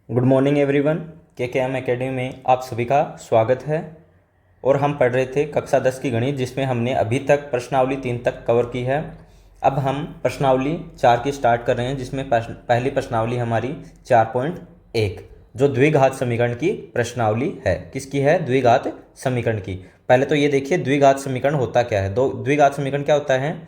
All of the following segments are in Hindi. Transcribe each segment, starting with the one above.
Good morning everyone. के एम एकेडमी में आप सभी का स्वागत है। और हम पढ़ रहे थे कक्षा 10 की गणित, जिसमें हमने अभी तक प्रश्नावली 3 तक कवर की है। अब हम प्रश्नावली 4 की स्टार्ट कर रहे हैं, जिसमें पहली प्रश्नावली हमारी 4.1 जो द्विघात समीकरण की प्रश्नावली है। किसकी है? द्विघात समीकरण की। पहले तो ये देखिए द्विघात समीकरण होता क्या है। दो द्विघात समीकरण क्या होता है?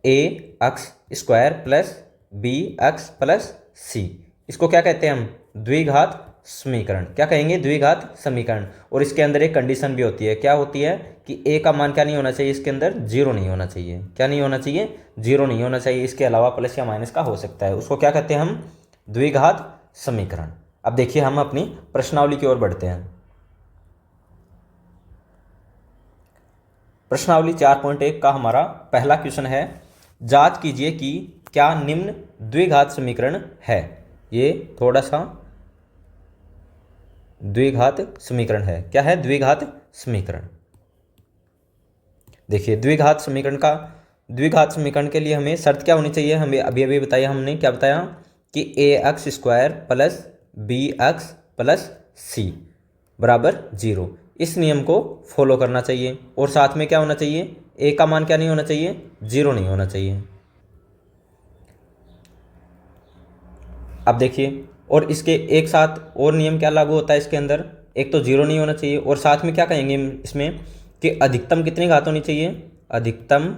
A x square plus b x plus c, इसको क्या कहते हैं हम? द्विघात समीकरण। क्या कहेंगे? द्विघात समीकरण। और इसके अंदर एक कंडीशन भी होती है। क्या होती है? कि ए का मान क्या नहीं होना चाहिए? इसके अंदर जीरो नहीं होना चाहिए। क्या नहीं होना चाहिए? जीरो नहीं होना चाहिए। इसके अलावा प्लस या माइनस का हो सकता है। उसको क्या कहते हैं हम? द्विघात समीकरण। अब देखिए हम अपनी प्रश्नावली की ओर बढ़ते हैं। प्रश्नावली 4.1 का हमारा पहला क्वेश्चन है, जांच कीजिए कि क्या निम्न द्विघात समीकरण है। ये थोड़ा सा द्विघात समीकरण है। क्या है? द्विघात समीकरण। देखिए द्विघात समीकरण के लिए हमें शर्त क्या होनी चाहिए? हमें अभी अभी बताया, हमने क्या बताया कि a x square plus b x plus c बराबर जीरो। इस नियम को फॉलो करना चाहिए। और साथ में क्या होना चाहिए? ए का मान क्या नहीं होना चाहिए? जीरो नहीं होना चाहिए। अब देखिए, और इसके एक साथ और नियम क्या लागू होता है इसके अंदर? एक तो जीरो नहीं होना चाहिए, और साथ में क्या कहेंगे इसमें कि अधिकतम कितनी घात होनी चाहिए? अधिकतम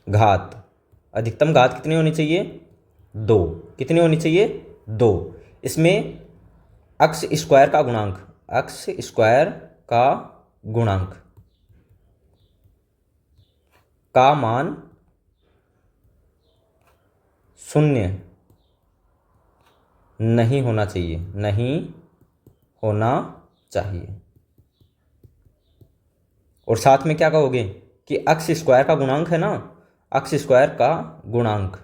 घात कितनी होनी चाहिए? दो। कितनी होनी चाहिए? दो। इसमें एक्स स्क्वायर का गुणांक का मान शून्य नहीं होना चाहिए। और साथ में क्या कहोगे कि एक्स स्क्वायर का गुणांक है ना, एक्स स्क्वायर का गुणांक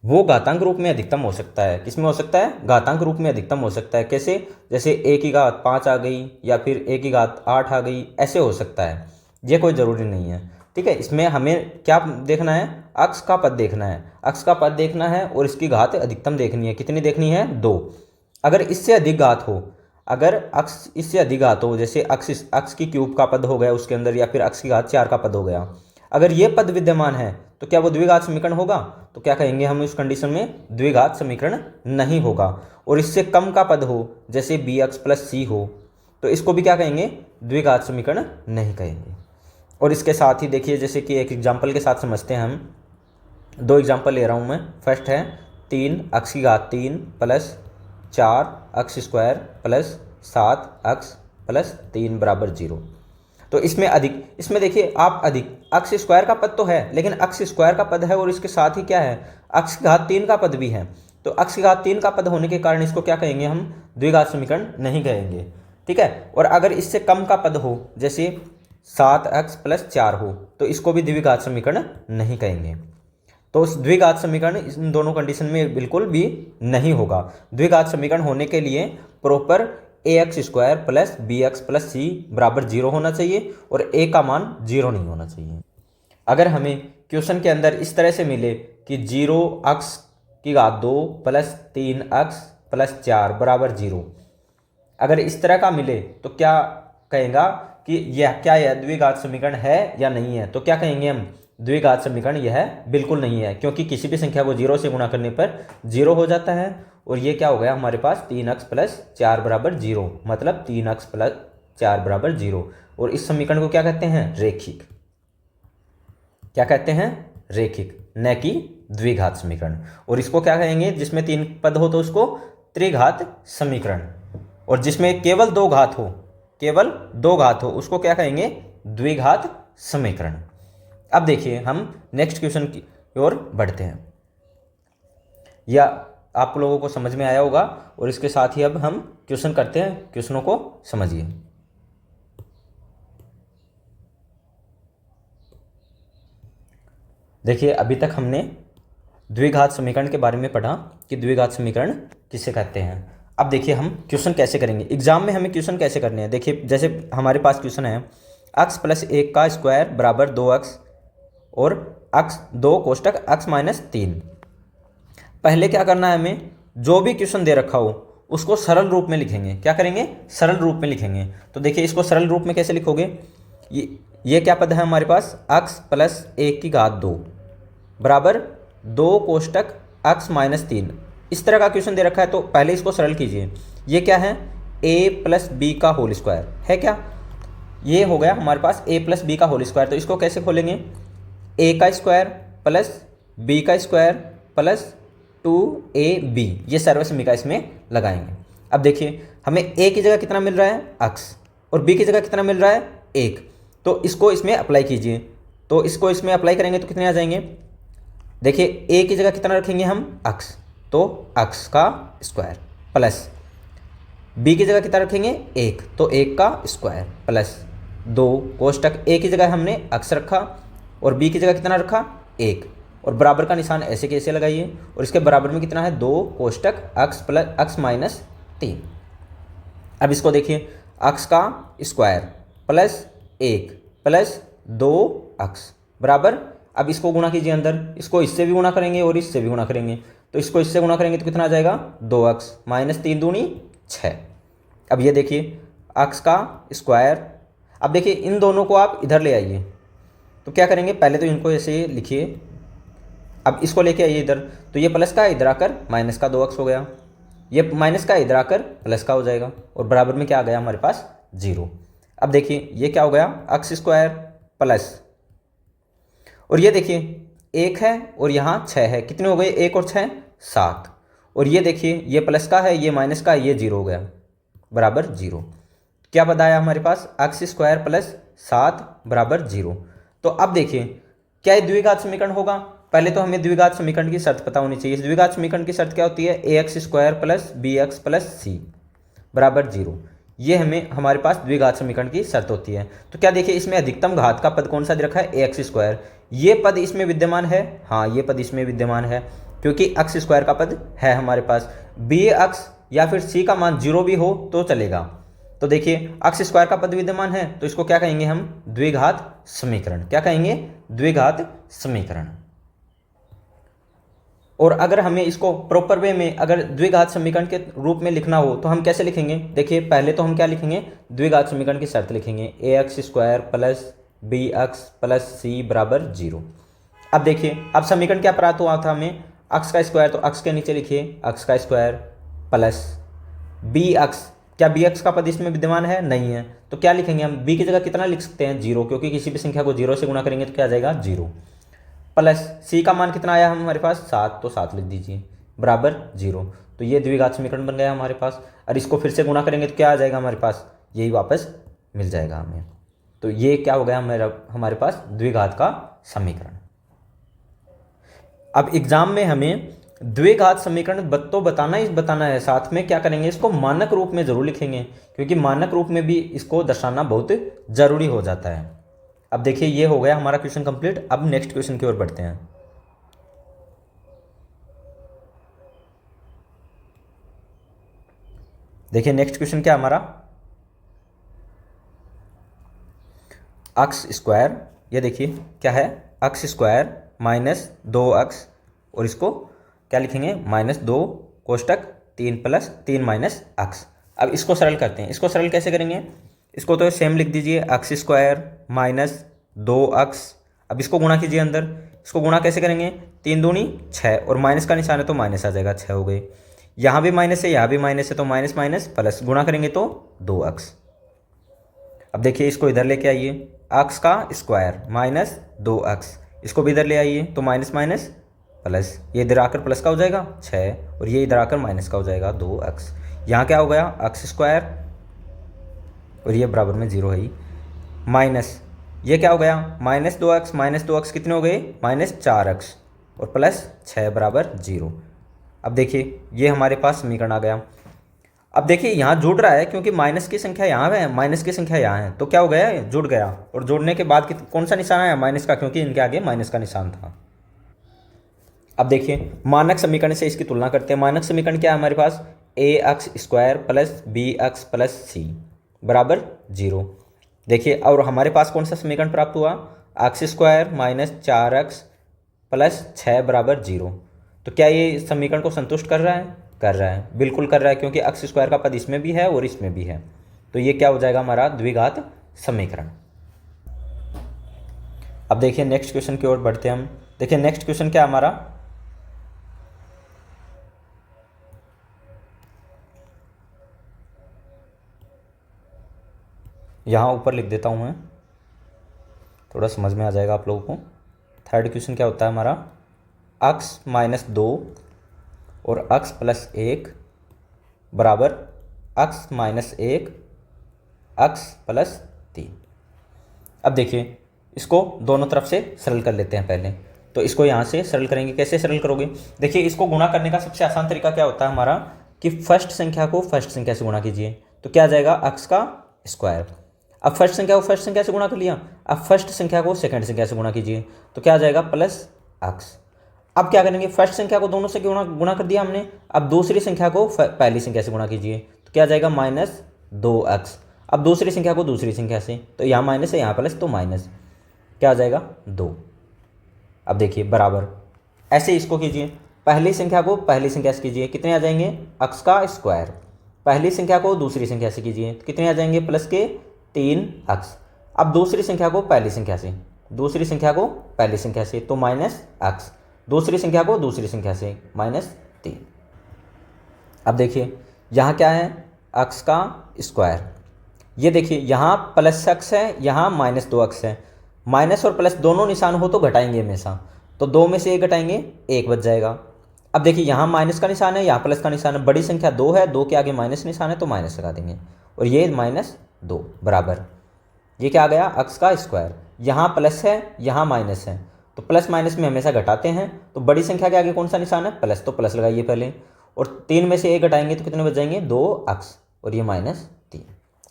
वो घातांक रूप में अधिकतम हो सकता है। किसमें हो सकता है? घातांक रूप में अधिकतम हो सकता है। कैसे? जैसे ए की घात 5 आ गई या फिर ए की घात 8 आ गई, ऐसे हो सकता है। ये कोई ज़रूरी नहीं है। ठीक है, इसमें हमें क्या देखना है? अक्स का पद देखना है और इसकी घात अधिकतम देखनी है। कितनी देखनी है? 2। अगर इससे अधिक घात हो, जैसे अक्स की क्यूब का पद हो गया उसके अंदर, या फिर अक्स की घात 4 का पद हो गया, अगर ये पद विद्यमान है तो क्या वो द्विघात समीकरण होगा? तो क्या कहेंगे हम इस कंडीशन में? द्विघात समीकरण नहीं होगा। और इससे कम का पद हो, जैसे बी एक्स प्लस सी हो, तो इसको भी क्या कहेंगे? द्विघात समीकरण नहीं कहेंगे। और इसके साथ ही देखिए, जैसे कि एक एग्जाम्पल के साथ समझते हैं हम। दो एग्जाम्पल ले रहा हूँ मैं। फर्स्ट है 3 एक्स की घात 3 plus 4 x square plus 7 x plus 3 बराबर जीरो। तो इसमें देखिए आप अक्स स्क्वायर का पद तो है, लेकिन अक्स स्क्वायर का पद है और इसके साथ ही क्या है? अक्स की घात 3 का पद भी है। तो अक्स की घात 3 का पद होने के कारण इसको क्या कहेंगे हम? द्विघात समीकरण नहीं कहेंगे। ठीक है। और अगर इससे कम का पद हो, जैसे 7 एक्स प्लस 4 हो, तो इसको भी द्विघात समीकरण नहीं कहेंगे। तो द्विघात समीकरण इन दोनों कंडीशन में बिल्कुल भी नहीं होगा। द्विघात समीकरण होने के लिए proper a x square plus b x plus c बराबर जीरो होना चाहिए और ए का मान जीरो नहीं होना चाहिए। अगर हमें क्वेश्चन के अंदर इस तरह से मिले कि 0 एक्स की घात 2 प्लस 3 एक्स प्लस 4 बराबर जीरो, अगर इस तरह का मिले तो क्या कहेगा कि यह द्विघात समीकरण है या नहीं है? तो क्या कहेंगे हम? द्विघात समीकरण यह बिल्कुल नहीं है, क्योंकि किसी भी संख्या को जीरो से गुणा करने पर जीरो हो जाता है। और ये क्या हो गया हमारे पास? 3 एक्स प्लस 4 बराबर जीरो, मतलब 3 एक्स प्लस 4 बराबर जीरो। और इस समीकरण को क्या कहते हैं? रेखिक। क्या कहते हैं? रेखिक, न कि द्विघात समीकरण। और इसको क्या कहेंगे? जिसमें 3 पद हो तो उसको त्रिघात समीकरण, और जिसमें केवल 2 घात हो उसको क्या कहेंगे? द्विघात समीकरण। अब देखिए हम नेक्स्ट क्वेश्चन की ओर बढ़ते हैं। या आप लोगों को समझ में आया होगा। और इसके साथ ही अब हम क्वेश्चन करते हैं। क्वेश्चनों को समझिए। देखिए अभी तक हमने द्विघात समीकरण के बारे में पढ़ा कि द्विघात समीकरण किसे कहते हैं। अब देखिए हम क्वेश्चन कैसे करेंगे। एग्जाम में हमें क्वेश्चन कैसे करने हैं? देखिए जैसे हमारे पास क्वेश्चन है एक्स प्लस 1 का स्क्वायर बराबर 2 एक्स और एक्स 2 कोष्टक एक्स माइनस 3। पहले क्या करना है हमें, जो भी क्वेश्चन दे रखा हो उसको सरल रूप में लिखेंगे। क्या करेंगे, सरल रूप में लिखेंगे। तो देखिए इसको सरल रूप में कैसे लिखोगे, ये क्या पद है हमारे पास, x प्लस 1 की घात 2 बराबर 2 कोष्टक x माइनस 3। इस तरह का क्वेश्चन दे रखा है तो पहले इसको सरल कीजिए। ये क्या है, a प्लस बी का होल स्क्वायर है क्या, ये हो गया हमारे पास a प्लस बी का होल स्क्वायर। तो इसको कैसे खोलेंगे, a का स्क्वायर प्लस b का स्क्वायर प्लस 2ab, ये सर्वसमीका इसमें लगाएंगे। अब देखिए हमें a की जगह कितना मिल रहा है x और b की जगह कितना मिल रहा है 1, तो इसको इसमें अप्लाई कीजिए। तो इसको इसमें अप्लाई करेंगे तो कितने आ जाएंगे, देखिए a की जगह कितना रखेंगे हम x, तो x का स्क्वायर प्लस b की जगह कितना रखेंगे 1, तो 1 का स्क्वायर प्लस 2 कोष्टक a की जगह हमने x रखा और b की जगह कितना रखा 1, और बराबर का निशान ऐसे कैसे लगाइए, और इसके बराबर में कितना है 2 कोष्टक x प्लस x माइनस 3। अब इसको देखिए x का स्क्वायर प्लस 1 प्लस 2x बराबर, अब इसको गुणा कीजिए अंदर, इसको इससे भी गुणा करेंगे और इससे भी गुणा करेंगे। तो इसको इससे गुणा करेंगे तो कितना आ जाएगा 2x माइनस 3 दूनी 6। अब ये देखिए x का स्क्वायर, अब देखिए इन दोनों को आप इधर ले आइए। तो क्या करेंगे, पहले तो इनको ऐसे लिखिए, अब इसको लेके आइए इधर, तो ये प्लस का इधर आकर माइनस का 2x हो गया, ये माइनस का इधर आकर प्लस का हो जाएगा, और बराबर में क्या आ गया हमारे पास 0। अब देखिए ये क्या हो गया x स्क्वायर प्लस, और ये देखिए 1 है और यहाँ 6 है, कितने हो गए 1 और 6 7, और ये देखिए ये प्लस का है ये माइनस का है, ये 0 हो गया बराबर 0। क्या बताया हमारे पास x स्क्वायर प्लस 7 बराबर 0। तो अब देखिए क्या ये द्विघात समीकरण होगा, पहले तो हमें द्विघात समीकरण की शर्त पता होनी चाहिए। द्विघात समीकरण की शर्त क्या होती है, ax square plus bx plus c बराबर 0, ये हमारे पास द्विघात समीकरण की शर्त होती है। तो क्या देखिए इसमें अधिकतम घात का पद कौन सा दे रखा है ax स्क्वायर, ये पद इसमें विद्यमान है, हाँ ये पद इसमें विद्यमान है क्योंकि x स्क्वायर का पद है हमारे पास। bx या फिर c का मान 0 भी हो तो चलेगा। तो देखिए x स्क्वायर का पद विद्यमान है तो इसको क्या कहेंगे हम, द्विघात समीकरण। क्या कहेंगे, द्विघात समीकरण। और अगर हमें इसको प्रॉपर वे में अगर द्विघात समीकरण के रूप में लिखना हो तो हम कैसे लिखेंगे, देखिए पहले तो हम क्या लिखेंगे, द्विघात समीकरण की शर्त लिखेंगे, ax square plus bx plus c बराबर 0। अब देखिए अब समीकरण क्या प्राप्त हुआ था हमें, x का स्क्वायर, तो x के नीचे लिखिए x का स्क्वायर प्लस bx, क्या bx का पद इसमें विद्यमान है, नहीं है, तो क्या लिखेंगे हम, b की जगह कितना लिख सकते हैं 0, क्योंकि किसी भी संख्या को 0 से गुणा करेंगे तो क्या आ जाएगा 0, प्लस c का मान कितना आया हमारे पास 7, तो 7 लिख दीजिए बराबर 0। तो ये द्विघात समीकरण बन गया हमारे पास, और इसको फिर से गुणा करेंगे तो क्या आ जाएगा हमारे पास, यही वापस मिल जाएगा हमें। तो ये क्या हो गया हमारे पास द्विघात का समीकरण। अब एग्जाम में हमें द्विघात समीकरण तो बताना है, साथ में क्या करेंगे, इसको मानक रूप में जरूर लिखेंगे, क्योंकि मानक रूप में भी इसको दर्शाना बहुत जरूरी हो जाता है। अब देखिए ये हो गया हमारा क्वेश्चन कंप्लीट। अब नेक्स्ट क्वेश्चन की ओर बढ़ते हैं। देखिए नेक्स्ट क्वेश्चन क्या हमारा, x स्क्वायर, ये देखिए क्या है x स्क्वायर माइनस 2x, और इसको क्या लिखेंगे माइनस 2 कोष्टक 3 प्लस 3 माइनस x। अब इसको सरल करते हैं, इसको सरल कैसे करेंगे, इसको तो सेम लिख दीजिए x स्क्वायर माइनस 2x, अब इसको गुणा कीजिए अंदर, इसको गुणा कैसे करेंगे, 3 दूनी 6, और माइनस का निशान है तो माइनस आ जाएगा, 6 हो गई, यहाँ भी माइनस है यहाँ भी माइनस है तो माइनस माइनस प्लस, गुणा करेंगे तो 2x। अब देखिए इसको इधर लेके आइए, x का स्क्वायर माइनस 2x, इसको भी इधर ले आइए तो माइनस माइनस प्लस, ये इधर आकर प्लस का हो जाएगा 6, और ये इधर आकर माइनस का हो जाएगा 2x। यहाँ क्या हो गया x स्क्वायर, और ये बराबर में 0 है ही, माइनस ये क्या हो गया माइनस 2x कितने हो गए माइनस 4x, और प्लस 6 बराबर 0। अब देखिए ये हमारे पास समीकरण आ गया। अब देखिए यहाँ जुड़ रहा है क्योंकि माइनस की संख्या यहाँ है, माइनस की संख्या यहाँ है, तो क्या हो गया जुड़ गया, और जोड़ने के बाद कौन सा निशान आया माइनस का, क्योंकि इनके आगे माइनस का निशान था। अब देखिए मानक समीकरण से इसकी तुलना करते हैं। मानक समीकरण क्या है हमारे पास, ax square plus bx plus c बराबर 0। देखिए और हमारे पास कौन सा समीकरण प्राप्त हुआ, x square minus 4x plus 6 बराबर 0। तो क्या ये समीकरण को संतुष्ट कर रहा है? कर रहा है, बिल्कुल कर रहा है, क्योंकि x स्क्वायर का पद इसमें भी है और इसमें भी है। तो ये क्या हो जाएगा हमारा द्विघात समीकरण। अब देखिए नेक्स्ट क्वेश्चन की ओर बढ़ते हैं हम। देखिए नेक्स्ट क्वेश्चन क्या हमारा, यहाँ ऊपर लिख देता हूँ मैं, थोड़ा समझ में आ जाएगा आप लोगों को। थर्ड क्वेश्चन क्या होता है हमारा, x माइनस 2 और x प्लस 1 बराबर x माइनस 1 x प्लस 3। अब देखिए इसको दोनों तरफ से सरल कर लेते हैं पहले। तो इसको यहाँ से सरल करेंगे, कैसे सरल करोगे? देखिए इसको गुणा करने का सबसे आसान तरीका क्या होता है हमारा, कि फर्स्ट संख्या को फर्स्ट संख्या से गुणा कीजिए। तो क्या आ जाएगा, x का स्क्वायर। अब फर्स्ट संख्या को फर्स्ट संख्या से गुणा कर लिया, अब फर्स्ट संख्या को सेकंड संख्या से गुणा कीजिए। तो क्या आ जाएगा, प्लस x। अब क्या करेंगे, फर्स्ट संख्या को दोनों से गुणा कर दिया हमने, अब दूसरी संख्या को पहली संख्या से गुणा कीजिए। तो क्या आ जाएगा, माइनस 2x। अब दूसरी संख्या को दूसरी संख्या से, तो यहाँ माइनस है यहाँ प्लस, तो माइनस क्या आ जाएगा 2। अब देखिए बराबर, ऐसे इसको कीजिए, पहली संख्या को पहली संख्या से कीजिए, कितने आ जाएंगे, x का स्क्वायर। पहली संख्या को दूसरी संख्या से कीजिए, तो कितने आ जाएंगे, प्लस के 3x। अब दूसरी संख्या को पहली संख्या से, दूसरी संख्या को पहली संख्या से, तो माइनस x। दूसरी संख्या को दूसरी संख्या से, माइनस 3। अब देखिए यहाँ क्या है, x का स्क्वायर। ये देखिए यहाँ प्लस x है, यहाँ माइनस 2x है। माइनस और प्लस दोनों निशान हो तो घटाएंगे हमेशा, तो 2 में से 1 घटाएंगे, 1 बच जाएगा। अब देखिए यहाँ माइनस का निशान है, यहाँ प्लस का निशान है, बड़ी संख्या 2 है, 2 के आगे माइनस निशान है, तो माइनस लगा देंगे, और ये माइनस 2 बराबर, ये क्या आ गया, x का स्क्वायर। यहाँ प्लस है, यहाँ माइनस है, तो प्लस माइनस में हमेशा घटाते हैं, तो बड़ी संख्या के आगे कौन सा निशान है, प्लस, तो प्लस लगाइए पहले, और 3 में से 1 घटाएंगे तो कितने बच जाएंगे, 2x, और ये माइनस 3।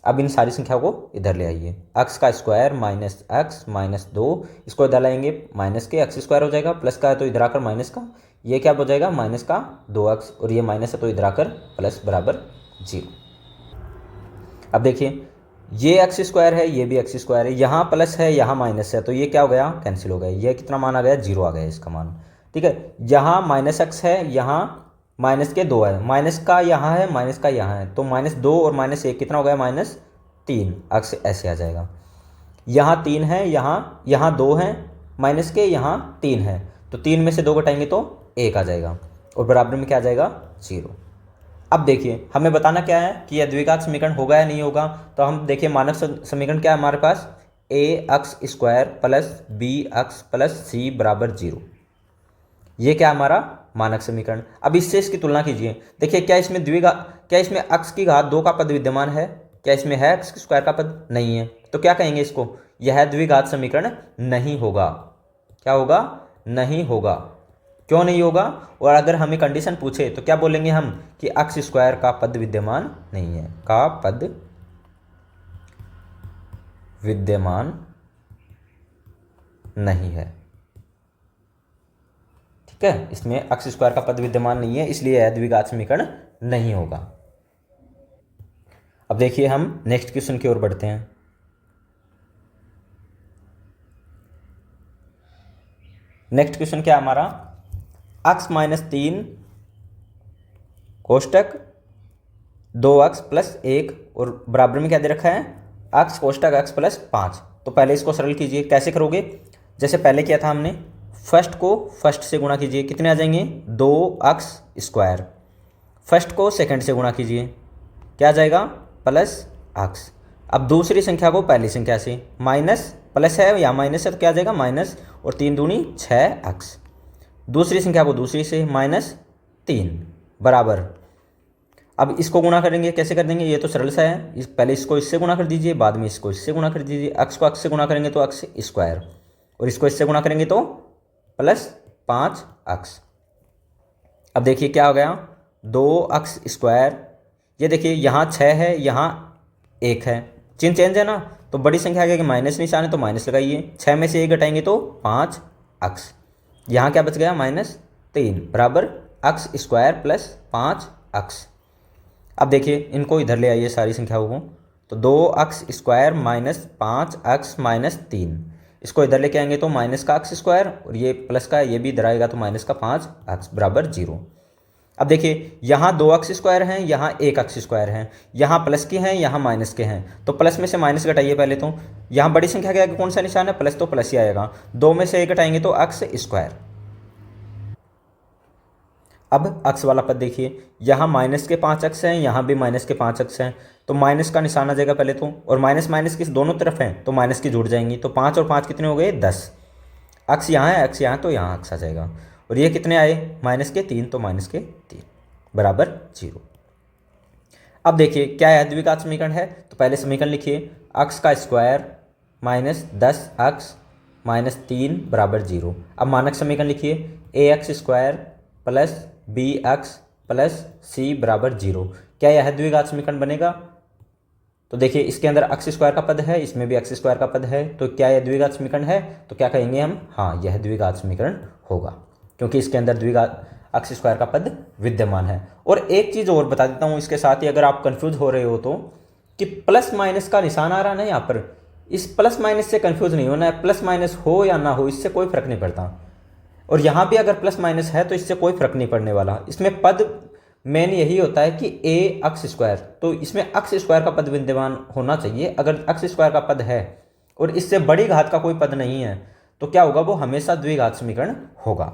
अब इन सारी संख्याओं को इधर ले आइए, x का स्क्वायर माइनस x माइनस 2, इसको इधर लाएंगे, माइनस के x स्क्वायर हो जाएगा, प्लस का है तो इधर आकर माइनस का, ये क्या हो जाएगा, माइनस का 2x, और ये माइनस है तो इधर आकर प्लस बराबर 0। अब देखिए ये x स्क्वायर है, ये भी x स्क्वायर है, यहाँ प्लस है यहाँ माइनस है, तो ये क्या हो गया, कैंसिल हो गया, ये कितना मान आ गया, 0 आ गया इसका मान। ठीक है, यहाँ माइनस x है, यहाँ माइनस के 2 है, माइनस का यहाँ है, माइनस का यहाँ है, तो माइनस 2 और माइनस 1 कितना हो गया, माइनस 3, x ऐसे आ जाएगा। यहाँ 3 है, यहाँ 2 है, माइनस के यहाँ 3 है, तो 3 में से 2 घटाएंगे तो 1 आ जाएगा, और बराबर में क्या आ जाएगा, 0। अब देखिए हमें बताना क्या है कि यह द्विघात समीकरण होगा या नहीं होगा। तो हम देखिए मानक समीकरण क्या है हमारे पास, ax square plus bx plus c बराबर 0। ये क्या हमारा मानक समीकरण। अब इससे इसकी तुलना कीजिए, देखिए क्या इसमें क्या इसमें x की घात 2 का पद विद्यमान है, क्या इसमें है x स्क्वायर का पद, नहीं है, तो क्या कहेंगे इसको, यह द्विघात समीकरण नहीं होगा। क्या होगा, नहीं होगा। क्यों नहीं होगा, और अगर हमें कंडीशन पूछे तो क्या बोलेंगे हम, कि x स्क्वायर का पद विद्यमान नहीं है, का पद विद्यमान नहीं है। ठीक है, इसमें x स्क्वायर का पद विद्यमान नहीं है, इसलिए यह द्विघात समीकरण नहीं होगा। अब देखिए हम नेक्स्ट क्वेश्चन की ओर बढ़ते हैं। नेक्स्ट क्वेश्चन क्या है हमारा, x माइनस 3 कोष्टक 2x प्लस 1, और बराबर में क्या दे रखा है, x कोष्टक x प्लस 5। तो पहले इसको सरल कीजिए, कैसे करोगे, जैसे पहले किया था हमने, फर्स्ट को फर्स्ट से गुणा कीजिए, कितने आ जाएंगे, 2x स्क्वायर। फर्स्ट को सेकंड से गुणा कीजिए, क्या आ जाएगा, प्लस x। अब दूसरी संख्या को पहली संख्या से, माइनस प्लस है या माइनस है, तो क्या आ जाएगा, माइनस, और 3 दूनी 6x। दूसरी संख्या को दूसरी से, माइनस 3 बराबर। अब इसको गुणा करेंगे, कैसे कर देंगे, ये तो सरल सा है, पहले इसको इससे गुणा कर दीजिए, बाद में इसको इससे गुणा कर दीजिए। x को x से गुणा करेंगे तो x स्क्वायर, और इसको इससे गुणा करेंगे तो प्लस 5x। अब देखिए क्या हो गया, 2x स्क्वायर, ये देखिए यहाँ 6 है, यहाँ 1 है, चिन्ह चेंज है ना, तो बड़ी संख्या के माइनस निशान है तो माइनस लगाइए, 6 में से 1 घटाएंगे तो 5x। यहाँ क्या बच गया, -3 बराबर x स्क्वायर प्लस 5x। अब देखिए इनको इधर ले आइए सारी संख्याओं को, तो 2x square minus 5x minus 3, इसको इधर लेके आएंगे तो माइनस का एक्स स्क्वायर, और ये प्लस का है, ये भी इधर आएगा तो माइनस का 5x बराबर 0। अब देखिए यहाँ 2x स्क्वायर हैं, यहाँ 1x स्क्वायर हैं, यहाँ प्लस के हैं, यहाँ माइनस के हैं, तो प्लस में से माइनस घटाइए पहले। तो यहाँ बड़ी संख्या के आगे कौन सा निशान है, प्लस, तो प्लस ही आएगा। 2 में से 1 घटाएंगे तो x स्क्वायर। अब x वाला पद देखिए, यहाँ माइनस के 5x हैं, यहाँ भी माइनस के 5x हैं, तो माइनस का निशान आ जाएगा पहले तो, और माइनस माइनस किस दोनों तरफ हैं तो माइनस की जुड़ जाएंगी, तो 5 और 5 कितने हो गए 10। x यहाँ है, x यहाँ, तो यहाँ x आ जाएगा। और ये कितने आए माइनस के 3, तो माइनस के 3 बराबर 0। अब देखिए क्या है, द्विघात समीकरण है, तो पहले समीकरण लिखिए, x का स्क्वायर माइनस 10x माइनस 3 बराबर 0। अब मानक समीकरण लिखिए, ax square plus bx plus c बराबर 0। क्या यह द्विघात समीकरण बनेगा? तो देखिए इसके अंदर x स्क्वायर का पद है, इसमें भी x स्क्वायर का पद है, तो क्या यह द्विघात समीकरण है? तो क्या कहेंगे हम, हाँ यह द्विघात समीकरण होगा, क्योंकि इसके अंदर द्विघात x स्क्वायर का पद विद्यमान है। और एक चीज़ और बता देता हूँ इसके साथ ही, अगर आप कंफ्यूज हो रहे हो तो, कि प्लस माइनस का निशान आ रहा है ना यहाँ पर, इस प्लस माइनस से कंफ्यूज नहीं होना है। प्लस माइनस हो या ना हो इससे कोई फर्क नहीं पड़ता, और यहाँ भी अगर प्लस माइनस है तो इससे कोई फर्क नहीं पड़ने वाला। इसमें पद मेन यही होता है कि ए एक्स स्क्वायर, तो इसमें एक्स स्क्वायर का पद विद्यमान होना चाहिए। अगर एक्स स्क्वायर का पद है और इससे बड़ी घात का कोई पद नहीं है तो क्या होगा, वो हमेशा द्विघात समीकरण होगा।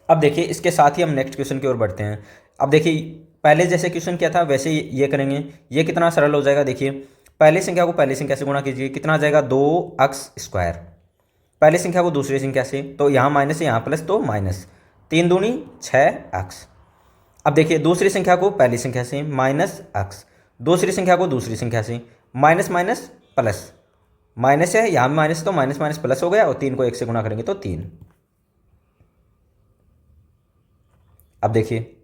अब देखिए इसके साथ ही हम नेक्स्ट क्वेश्चन की ओर बढ़ते हैं। अब देखिए पहले जैसे क्वेश्चन किया था वैसे ये करेंगे, ये कितना सरल हो जाएगा। देखिए पहली संख्या को पहली संख्या से गुणा कीजिए, कितना आ जाएगा 2x स्क्वायर। पहली संख्या को दूसरी संख्या से, तो यहाँ माइनस है यहाँ प्लस, तो माइनस 3 दूनी 6x। अब देखिए दूसरी संख्या को पहली संख्या से माइनस x, दूसरी संख्या को दूसरी संख्या से माइनस माइनस प्लस, माइनस है यहाँ भी माइनस, तो माइनस माइनस प्लस हो गया, और 3 को 1 से गुणा करेंगे तो 3। अब देखिए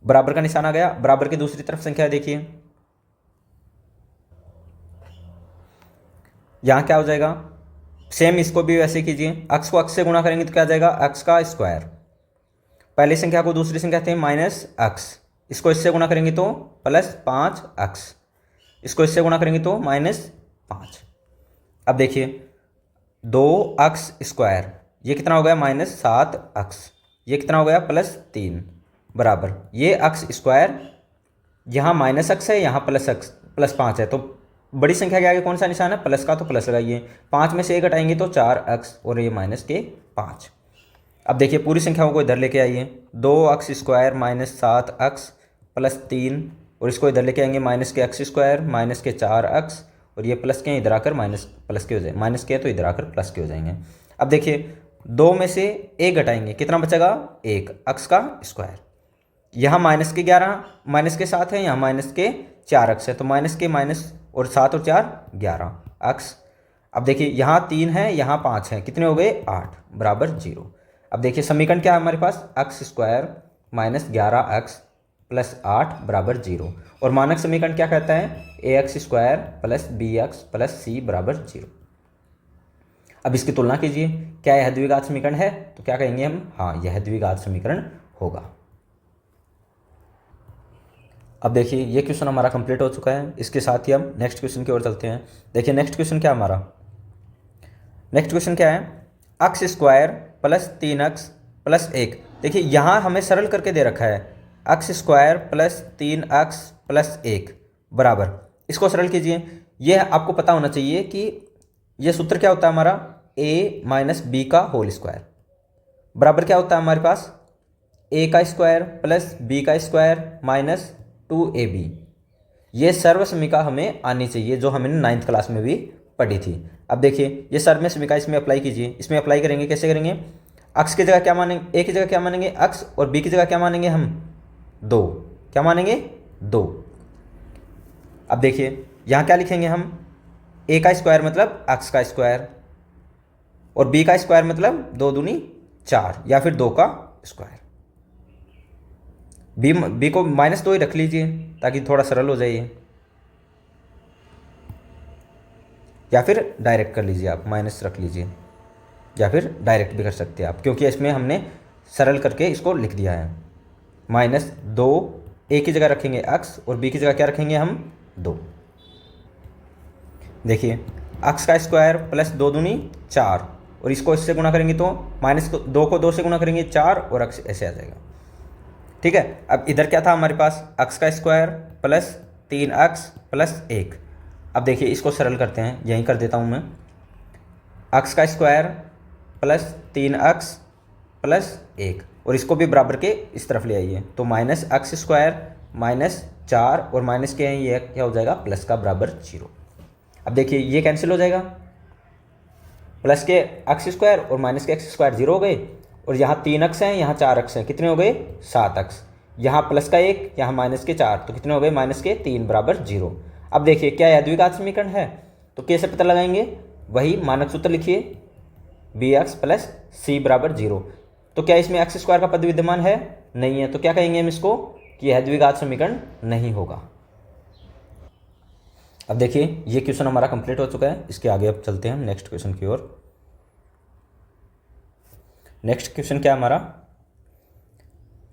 बराबर का निशान आ गया, बराबर की दूसरी तरफ संख्या देखिए, यहाँ क्या हो जाएगा, सेम इसको भी वैसे कीजिए, x को x से गुणा करेंगे तो क्या आ जाएगा x का स्क्वायर। पहली संख्या को दूसरी संख्या थे माइनस x, इसको इससे गुणा करेंगे तो प्लस 5x, इसको इससे गुणा करेंगे तो माइनस 5। अब देखिए 2x स्क्वायर, ये कितना हो गया माइनस 7x, ये कितना हो गया प्लस 3 बराबर, ये x स्क्वायर, यहाँ माइनस x है यहाँ प्लस x प्लस 5 है, तो बड़ी संख्या के आगे कौन सा निशान है, प्लस का, तो प्लस लगाइए। 5 में से 1 घटाएंगे तो 4x, और ये माइनस के 5। अब देखिए पूरी संख्याओं को इधर लेके आइए, 2x square minus 7x plus 3, और इसको इधर लेके आएंगे माइनस के x स्क्वायर माइनस के 4x, और ये प्लस के इधर आकर माइनस प्लस के हो जाए, माइनस के तो इधर आकर प्लस के हो जाएंगे। अब देखिए 2 में से 1 घटाएंगे, कितना बचेगा 1 x का स्क्वायर। यहाँ माइनस के 11 माइनस के 7 है, यहाँ माइनस के 4x है, तो माइनस के माइनस और 7 और 4 11x। अब देखिए यहाँ 3 है यहाँ 5 है, कितने हो गए 8 बराबर 0। अब देखिए समीकरण क्या है हमारे पास, x square minus 11x plus 8 बराबर 0, और मानक समीकरण क्या कहता है, ax square plus bx plus c बराबर 0। अब इसकी तुलना कीजिए, क्या यह द्विघात समीकरण है? तो क्या कहेंगे हम, हाँ यह द्विघात समीकरण होगा। अब देखिए ये क्वेश्चन हमारा कंप्लीट हो चुका है, इसके साथ ही हम नेक्स्ट क्वेश्चन की ओर चलते हैं। देखिए नेक्स्ट क्वेश्चन क्या हमारा, नेक्स्ट क्वेश्चन क्या है, x square plus 3x plus 1। देखिए यहाँ हमें सरल करके दे रखा है, x square plus 3x plus 1 बराबर, इसको सरल कीजिए। यह आपको पता होना चाहिए कि यह सूत्र क्या होता है हमारा, a माइनस बी का होल स्क्वायर बराबर क्या होता है हमारे पास, a का स्क्वायर प्लस b का स्क्वायर माइनस 2ab। ये सर्व समीका हमें आनी चाहिए, जो हमने 9th क्लास में भी पढ़ी थी। अब देखिए ये सर्व समीका इसमें अप्लाई कीजिए, इसमें अप्लाई करेंगे कैसे करेंगे, x की जगह क्या मानेंगे, a की जगह क्या मानेंगे x, और b की जगह क्या मानेंगे हम 2, क्या मानेंगे 2। अब देखिए यहाँ क्या लिखेंगे हम, a का स्क्वायर मतलब x का स्क्वायर, और b का स्क्वायर मतलब 2 दूनी 4, या फिर 2 का स्क्वायर। बी को -2 ही रख लीजिए ताकि थोड़ा सरल हो जाए, या फिर डायरेक्ट कर लीजिए, आप माइनस रख लीजिए, या फिर डायरेक्ट भी कर सकते हैं आप, क्योंकि इसमें हमने सरल करके इसको लिख दिया है। -2 a की जगह रखेंगे x, और b की जगह क्या रखेंगे हम 2। देखिए एक्स का स्क्वायर प्लस 2 दूनी 4, और इसको इससे गुणा करेंगे तो -2 को 2 से गुणा करेंगे 4, और एक्स ऐसे आ जाएगा। ठीक है, अब इधर क्या था हमारे पास, एक्स का स्क्वायर प्लस 3x प्लस 1। अब देखिए इसको सरल करते हैं, यहीं कर देता हूँ मैं। एक्स का स्क्वायर प्लस 3x प्लस 1, और इसको भी बराबर के इस तरफ ले आइए, तो -x² -4 और माइनस के हैं, ये क्या हो जाएगा, प्लस का बराबर 0। अब देखिए ये कैंसिल हो जाएगा, प्लस के x² और माइनस के x² 0 हो गए, और यहाँ 3x हैं, यहाँ 4x हैं, कितने हो गए 7x। यहाँ प्लस का 1, यहाँ माइनस के 4, तो कितने हो गए -3 बराबर 0। अब देखिए क्या यह द्विघात समीकरण है, तो कैसे पता लगाएंगे, वही मानक सूत्र लिखिए, bx प्लस c बराबर 0। तो क्या इसमें x² का पद विद्यमान है, नहीं है, तो क्या कहेंगे हम इसको कि यह द्विघात समीकरण नहीं होगा। अब देखिए ये क्वेश्चन हमारा कंप्लीट हो चुका है, इसके आगे अब चलते हैं हम नेक्स्ट क्वेश्चन की ओर। नेक्स्ट क्वेश्चन क्या है हमारा,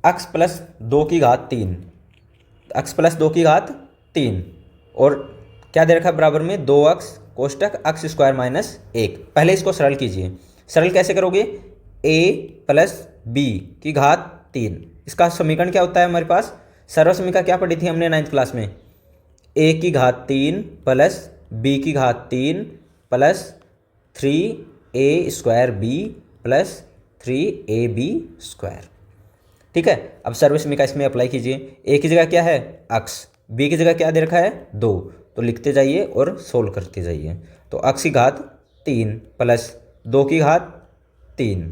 x प्लस 2 की घात 3, x प्लस 2 की घात 3, और क्या दे रखा है बराबर में 2x कोष्टक x² माइनस 1। पहले इसको सरल कीजिए, सरल कैसे करोगे, a प्लस b की घात 3, इसका समीकरण क्या होता है हमारे पास, सर्व समीकरण क्या पढ़ी थी हमने 9th क्लास में, a की घात 3 प्लस b की घात 3 plus 3a² b plus 3ab²। ठीक है, अब सर्व समीकरण इसमें अप्लाई कीजिए, a की जगह क्या है x, b की जगह क्या दे रखा है 2, तो लिखते जाइए और सोल्व करते जाइए। तो x की घात 3 प्लस 2 की घात 3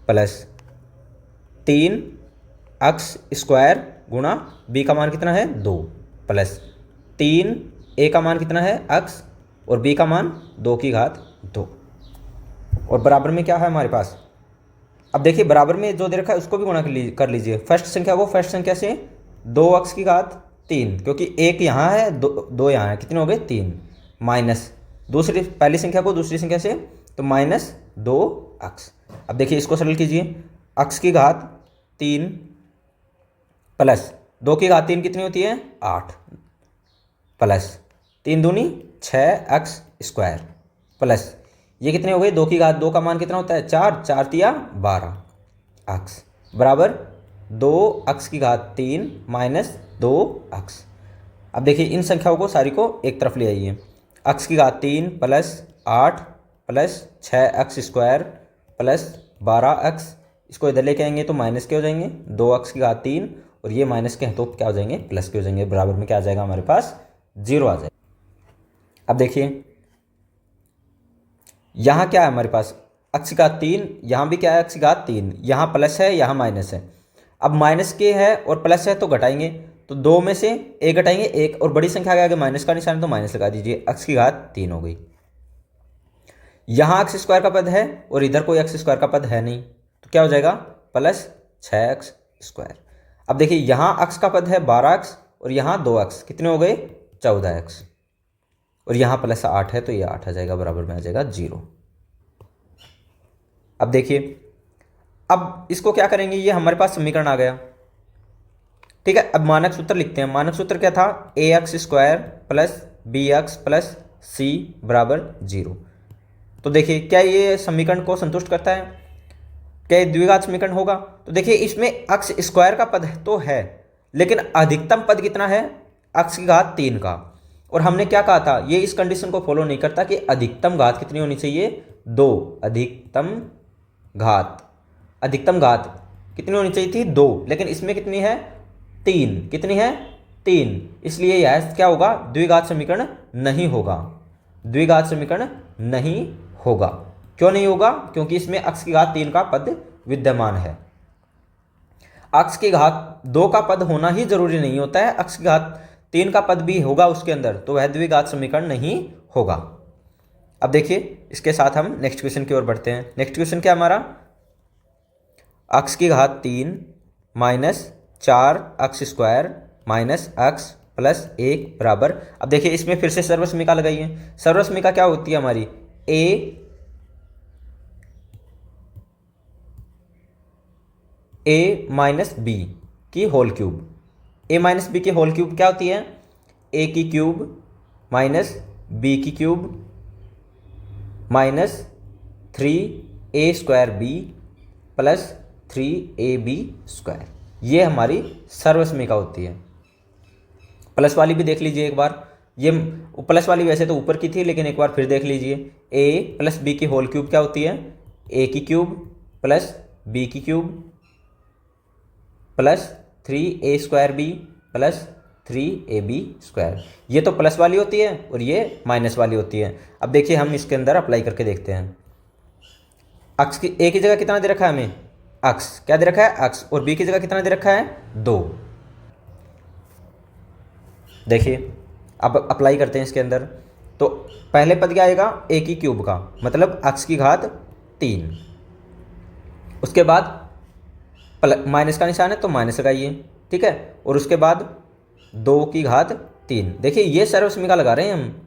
प्लस 3x² गुणा b का मान कितना है 2 प्लस 3a का मान कितना है x, और b का मान 2 की घात 2, और बराबर में क्या है हमारे पास। अब देखिए बराबर में जो दे रखा है उसको भी गुणा कर लीजिए, फर्स्ट संख्या को फर्स्ट संख्या से 2x की घात 3, क्योंकि 1 यहाँ है 2 यहाँ है, कितने हो गए 3, माइनस दूसरी पहली संख्या को दूसरी संख्या से, तो -2x। अब देखिए इसको सरल कीजिए, x की घात 3 प्लस 2 की घात 3 कितनी होती है 8, प्लस 3 दूनी 6x² प्लस ये कितने हो गए 2 की घात 2 का मान कितना होता है 4, 4 तिया 12x बराबर 2x की घात 3 माइनस 2x। अब देखिए इन संख्याओं को सारी को एक तरफ ले आइए, x की घात 3 plus 8 plus 6x² plus 12x, इसको इधर लेके आएंगे तो माइनस के हो जाएंगे, 2x की घात 3 और ये माइनस के हैं तो क्या हो जाएंगे प्लस के हो जाएंगे, बराबर में क्या आ जाएगा हमारे पास 0 आ जाएगा। अब देखिए यहाँ क्या है हमारे पास x की घात 3, यहाँ भी क्या है x की घात 3, यहाँ प्लस है यहाँ माइनस है। अब माइनस के है और प्लस है तो घटाएंगे, तो 2 में से 1 घटाएंगे 1, और बड़ी संख्या के आगे माइनस का निशान तो माइनस लगा दीजिए, x की घात 3 हो गई। यहाँ x² का पद है और इधर कोई x² का पद है नहीं, तो क्या हो जाएगा प्लस 6x²। अब देखिए यहाँ x का पद है 12x और यहाँ 2x, कितने हो गए 14x, और यहाँ प्लस 8 है तो ये 8 आ जाएगा, बराबर में आ जाएगा 0। अब देखिए अब इसको क्या करेंगे, ये हमारे पास समीकरण आ गया। ठीक है, अब मानक सूत्र लिखते हैं। मानक सूत्र क्या था, ax² plus bx plus c बराबर 0। तो देखिए क्या ये समीकरण को संतुष्ट करता है, क्या द्विघात समीकरण होगा। तो देखिए इसमें x² का पद तो है, लेकिन अधिकतम पद कितना है x की घात 3 का, और हमने क्या कहा था ये इस कंडीशन को फॉलो नहीं करता कि अधिकतम घात कितनी होनी चाहिए 2, अधिकतम घात कितनी होनी चाहिए थी 2, लेकिन इसमें कितनी है 3, कितनी है 3, इसलिए यह क्या होगा द्विघात समीकरण नहीं होगा, द्विघात समीकरण नहीं होगा। क्यों नहीं होगा, क्योंकि इसमें x की घात 3 का पद विद्यमान है। x की घात 2 का पद होना ही जरूरी नहीं होता है, x की घात 3 का पद भी होगा उसके अंदर, तो वह द्विघात समीकरण नहीं होगा। अब देखिए इसके साथ हम नेक्स्ट क्वेश्चन की ओर बढ़ते हैं। नेक्स्ट क्वेश्चन क्या हमारा, x की घात 3 minus 4x² minus x plus 1 बराबर। अब देखिए इसमें फिर से सर्वसमीका लगाइए। सर्वसमीका क्या होती है हमारी, a माइनस बी की whole cube, a minus b की होल क्यूब क्या होती है, a की क्यूब माइनस b की cube minus 3a² plus 3ab²। ये हमारी सर्वसमीका होती है। प्लस वाली भी देख लीजिए एक बार। ये प्लस वाली वैसे तो ऊपर की थी, लेकिन एक बार फिर देख लीजिए। a प्लस बी की होल क्यूब क्या होती है? a की क्यूब प्लस b की cube plus 3a² plus 3ab²। ये तो प्लस वाली होती है और ये माइनस वाली होती है। अब देखिए हम इसके अंदर अप्लाई करके देखते हैं। अक्स की a की जगह कितना दे रखा है हमें? अक्स क्या दे रखा है? अक्स। और b की जगह कितना दे रखा है? 2। देखिए अब अप्लाई करते हैं इसके अंदर। तो पहले पद क्या आएगा? a की क्यूब का, मतलब अक्स की घात 3। उसके बाद माइनस का निशान है तो माइनस लगाइए, ठीक है। और उसके बाद 2 की घात 3। देखिए ये सर्वसमीका लगा रहे हैं हम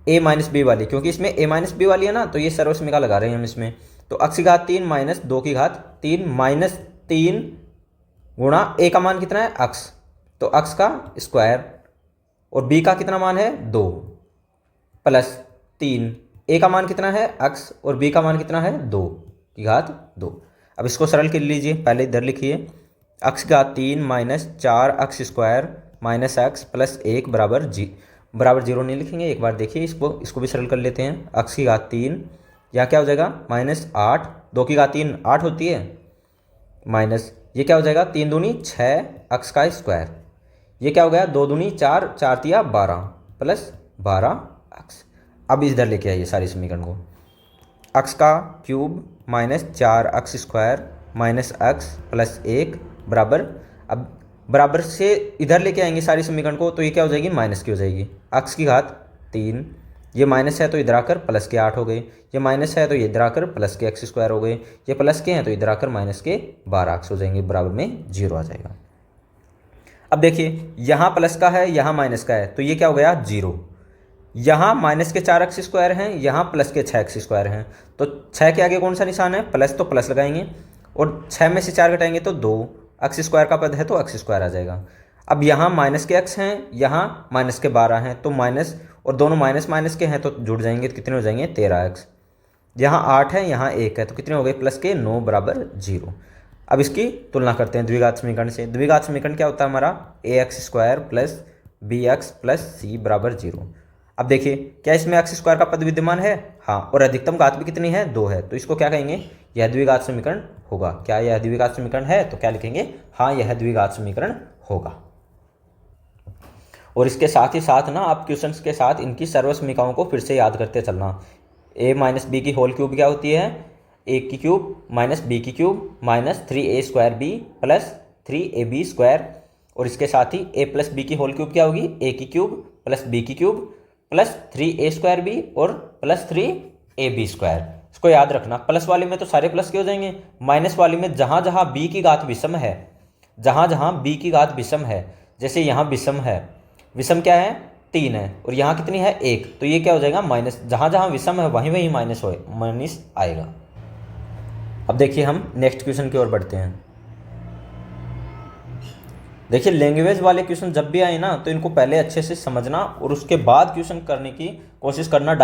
a माइनस बी वाली, क्योंकि इसमें a माइनस बी वाली है ना, तो ये सर्वसमीका लगा रहे हैं हम इसमें। तो अक्स की घात 3 माइनस 2 की घात 3 माइनस 3 गुणा a का मान कितना है? अक्स, तो अक्स का स्क्वायर, और b का कितना मान है? 2 प्लस 3। a का मान कितना है? अक्स, और b का मान कितना है? 2 की घात 2। अब इसको सरल कर लीजिए। पहले इधर लिखिए अक्स की घात 3 माइनस 4 अक्स स्क्वायर माइनस एक्स प्लस 1 बराबर 0 नहीं लिखेंगे। एक बार देखिए इसको भी सरल कर लेते हैं। अक्स की घात 3, यहाँ क्या हो जाएगा? माइनस 8, 2 की घात 3 8 होती है, माइनस ये क्या हो जाएगा? 3 दूनी 6 अक्स का स्क्वायर, ये क्या हो गया? 2 दूनी 4, 4 तिया 12 प्लस 12 अक्स। अब इधर लेके आइए सारी समीकरण को। अक्स का क्यूब माइनस 4 अक्स स्क्वायर माइनस अक्स प्लस 1 बराबर, अब बराबर से इधर लेके आएंगे सारी समीकरण को, तो ये क्या हो जाएगी? माइनस की हो जाएगी। अक्स की घात 3, ये माइनस है तो इधर आकर प्लस के 8 हो गए, ये माइनस है तो ये इधर आकर प्लस के एक्स स्क्वायर हो गए, ये प्लस के हैं तो इधर आकर माइनस के 12 अक्स हो जाएंगे, बराबर में 0 आ जाएगा। अब देखिए यहाँ प्लस का है, यहाँ माइनस का है, तो ये क्या हो गया? 0। यहाँ माइनस के 4 एक्स स्क्वायर हैं, यहाँ प्लस के 6 एक्स स्क्वायर हैं, तो 6 के आगे कौन सा निशान है? प्लस, तो प्लस लगाएंगे, और 6 में से 4 घटाएंगे तो 2 एक्स स्क्वायर का पद है तो एक्स स्क्वायर आ जाएगा। अब यहाँ माइनस के एक्स हैं, यहाँ माइनस के 12 हैं, तो माइनस और दोनों माइनस माइनस के हैं तो जुड़ जाएंगे, तो कितने हो जाएंगे? 13 एक्स। यहाँ 8 है, यहाँ 1 है, तो कितने हो गए? प्लस के 9 बराबर 0। अब इसकी तुलना करते हैं द्विघात समीकरण से। द्विघात समीकरण क्या होता है हमारा? ax² plus bx plus c बराबर 0। अब देखिए क्या इसमें एक्स स्क्वायर का पद विद्यमान है? हाँ, और अधिकतम घात भी कितनी है? 2 है, तो इसको क्या कहेंगे? यह द्विघात समीकरण होगा। क्या यह द्विघात समीकरण है? तो क्या लिखेंगे? हाँ, यह द्विघात समीकरण होगा। और इसके साथ ही साथ ना आप क्वेश्चंस के साथ इनकी सर्वसमीकाओं को फिर से याद करते चलना। a माइनस बी की होल क्यूब क्या होती है? a की क्यूब माइनस b की cube minus 3a² plus 3ab²। और इसके साथ ही a प्लस बी की होल क्यूब क्या होगी? a की क्यूब प्लस b की क्यूब प्लस 3a² और प्लस 3ab²। इसको याद रखना। प्लस वाले में तो सारे प्लस के हो जाएंगे, माइनस वाली में जहाँ जहाँ b की घात विषम है, जहाँ जहाँ b की घात विषम है, जैसे यहाँ विषम है, विषम क्या है? 3 है, और यहाँ कितनी है? 1, तो ये क्या हो जाएगा? माइनस। जहाँ जहाँ विषम है वहीं वहीं माइनस आएगा। अब देखिए हम नेक्स्ट क्वेश्चन की ओर बढ़ते हैं। देखिए लैंग्वेज वाले क्वेश्चन जब भी आए ना, तो इनको पहले अच्छे से समझना और उसके बाद क्वेश्चन करने की कोशिश करना।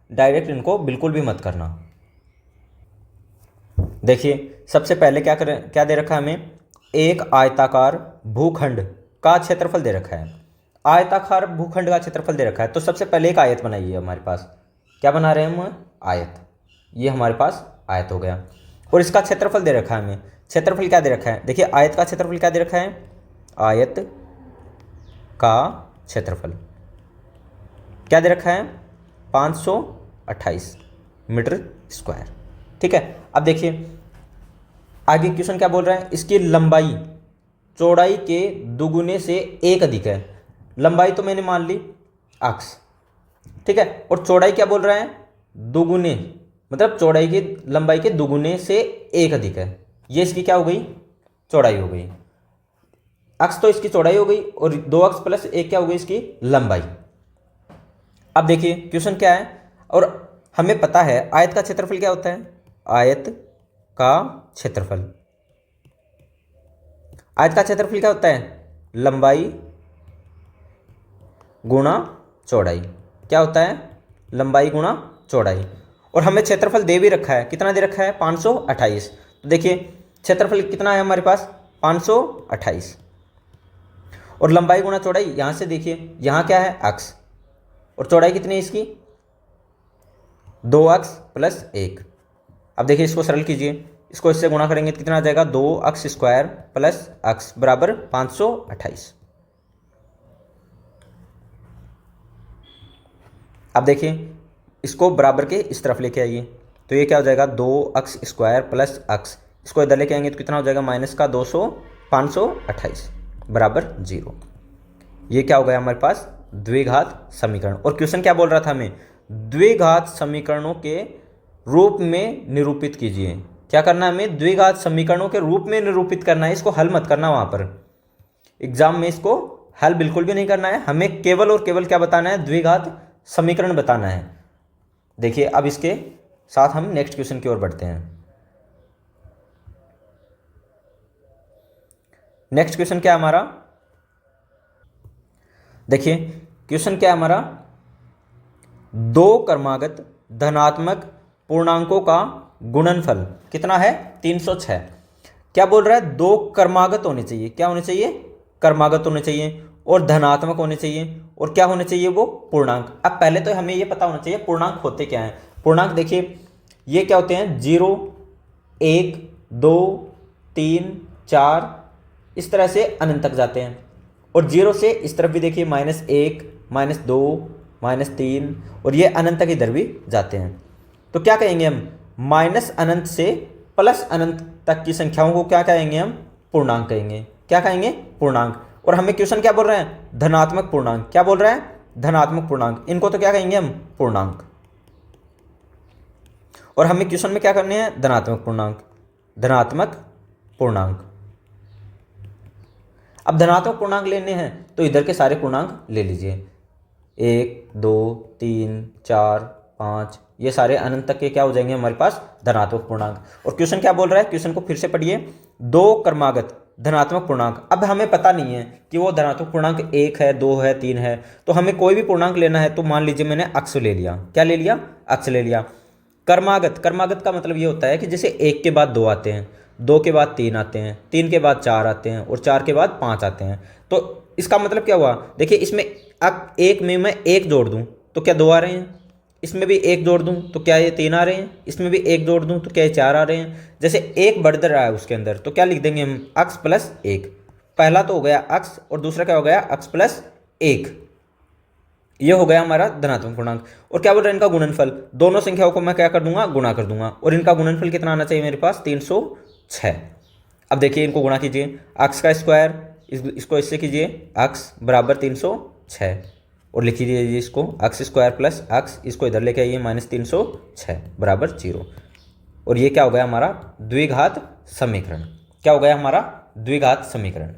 डायरेक्ट इनको बिल्कुल भी मत करना। देखिए सबसे पहले क्या दे रखा है हमें? एक आयताकार भूखंड का क्षेत्रफल दे रखा है। आयताकार भूखंड का क्षेत्रफल दे रखा है, तो सबसे पहले एक आयत बनाइए। हमारे पास क्या बना रहे हैं हम? आयत। ये हमारे पास आयत हो गया, और इसका क्षेत्रफल दे रखा है हमें। क्षेत्रफल क्या दे रखा है? देखिए आयत का क्षेत्रफल क्या दे रखा है? आयत का क्षेत्रफल क्या दे रखा है? 528 मीटर स्क्वायर। ठीक है। अब देखिए आगे क्वेश्चन क्या बोल रहा है? इसकी लंबाई चौड़ाई के दुगुने से 1 अधिक है। लंबाई तो मैंने मान ली अक्स, ठीक है, और चौड़ाई क्या बोल रहा है? दुगुने, मतलब चौड़ाई की लंबाई के दुगुने से 1 अधिक है। ये इसकी क्या हो गई? चौड़ाई हो गई। अक्स तो इसकी चौड़ाई हो गई, और 2 अक्स प्लस 1 क्या हो गई? इसकी लंबाई। अब देखिए क्वेश्चन क्या है, और हमें पता है आयत का क्षेत्रफल क्या होता है? आयत का क्षेत्रफल, आयत का क्षेत्रफल क्या होता है? लंबाई गुणा चौड़ाई। क्या होता है? लंबाई गुणा चौड़ाई। और हमें क्षेत्रफल दे भी रखा है, कितना दे रखा है 528। तो देखिए क्षेत्रफल कितना है हमारे पास 528, और लंबाई गुणा चौड़ाई, यहाँ से देखिए यहाँ क्या है अक्ष, और चौड़ाई कितनी है इसकी 2 अक्ष प्लस 1। अब देखिए इसको सरल कीजिए, इसको इससे गुणा करेंगे तो कितना आ जाएगा 2 अक्ष स्क्वायर प्लस अक्ष बराबर 528। अब देखिए इसको बराबर के इस तरफ लेके आइए, तो ये क्या हो जाएगा 2 अक्ष स्क्वायर प्लस अक्ष, इसको इधर लेके आएंगे तो कितना हो जाएगा माइनस का 528 बराबर 0। ये क्या हो गया हमारे पास द्विघात समीकरण। और क्वेश्चन क्या बोल रहा था हमें, द्विघात समीकरणों के रूप में निरूपित कीजिए। क्या करना है हमें, द्विघात समीकरणों के रूप में निरूपित करना है, इसको हल मत करना वहाँ पर एग्जाम में, इसको हल बिल्कुल भी नहीं करना है, हमें केवल और केवल क्या बताना है, द्विघात समीकरण बताना है। देखिए अब इसके साथ हम नेक्स्ट क्वेश्चन की ओर बढ़ते हैं। नेक्स्ट क्वेश्चन क्या है हमारा, देखिए क्वेश्चन क्या है हमारा, दो क्रमागत धनात्मक पूर्णांकों का गुणनफल कितना है 306। क्या बोल रहा है, दो क्रमागत होने चाहिए, क्या होने चाहिए क्रमागत होने चाहिए, और धनात्मक होने चाहिए, और क्या होने चाहिए वो पूर्णांक। अब पहले तो हमें ये पता होना चाहिए पूर्णांक होते क्या हैं। पूर्णांक देखिए ये क्या होते हैं 0 1 2 3 4 इस तरह से अनंत तक जाते हैं, और 0 से इस तरफ भी देखिए -1 -2 -3, और ये अनंत तक इधर भी जाते हैं। तो क्या कहेंगे हम, माइनस अनंत से प्लस अनंत तक की संख्याओं को क्या कहेंगे हम, पूर्णांक कहेंगे। क्या कहेंगे, पूर्णांक। और हमें क्वेश्चन क्या बोल रहे हैं, धनात्मक पूर्णांक। क्या बोल रहा है, धनात्मक पूर्णांक, इनको तो क्या कहेंगे हम, पूर्णांक। और हमें क्वेश्चन में क्या करने हैं, धनात्मक पूर्णांक, धनात्मक पूर्णांक। अब धनात्मक पूर्णांक लेने हैं तो इधर के सारे पूर्णांक ले लीजिए, 1 2 3 4 5, ये सारे अनंत तक के क्या हो जाएंगे हमारे पास, धनात्मक पूर्णांक। और क्वेश्चन क्या बोल रहा है, क्वेश्चन को फिर से पढ़िए, दो क्रमागत धनात्मक पूर्णांक। अब हमें पता नहीं है कि वो धनात्मक पूर्णांक 1 है 2 है 3 है, तो हमें कोई भी पूर्णांक लेना है तो मान लीजिए मैंने अक्ष ले लिया, क्या ले लिया, अक्ष ले लिया। क्रमागत, क्रमागत का मतलब ये होता है कि जैसे 1 के बाद 2 आते हैं, 2 के बाद 3 आते हैं, 3 के बाद 4 आते हैं, और 4 के बाद 5 आते हैं। तो इसका मतलब क्या हुआ, देखिए इसमें अब 1 में मैं 1 जोड़ दूँ तो क्या 2 आ रहे हैं, इसमें भी 1 जोड़ दूं तो क्या ये 3 आ रहे हैं, इसमें भी 1 जोड़ दूं तो क्या ये 4 आ रहे हैं। जैसे एक बढ़ रहा है उसके अंदर तो क्या लिख देंगे हम, अक्ष प्लस 1। पहला तो हो गया अक्ष और दूसरा क्या हो गया, अक्ष प्लस 1। ये हो गया हमारा धनात्मक पूर्णांक। और क्या बोल रहे हैं, इनका गुणनफल, दोनों संख्याओं को मैं क्या कर दूंगा, गुणा कर दूंगा, और इनका गुणनफल कितना आना चाहिए मेरे पास, 306। अब देखिए इनको गुणा कीजिए, अक्ष का स्क्वायर इसको इससे कीजिए, अक्ष बराबर 306, और लिख लीजिए इसको अक्ष स्क्वायर प्लस अक्ष, इसको इधर लेके आइए -306 बराबर 0। और ये क्या हो गया हमारा द्विघात समीकरण। क्या हो गया हमारा द्विघात समीकरण।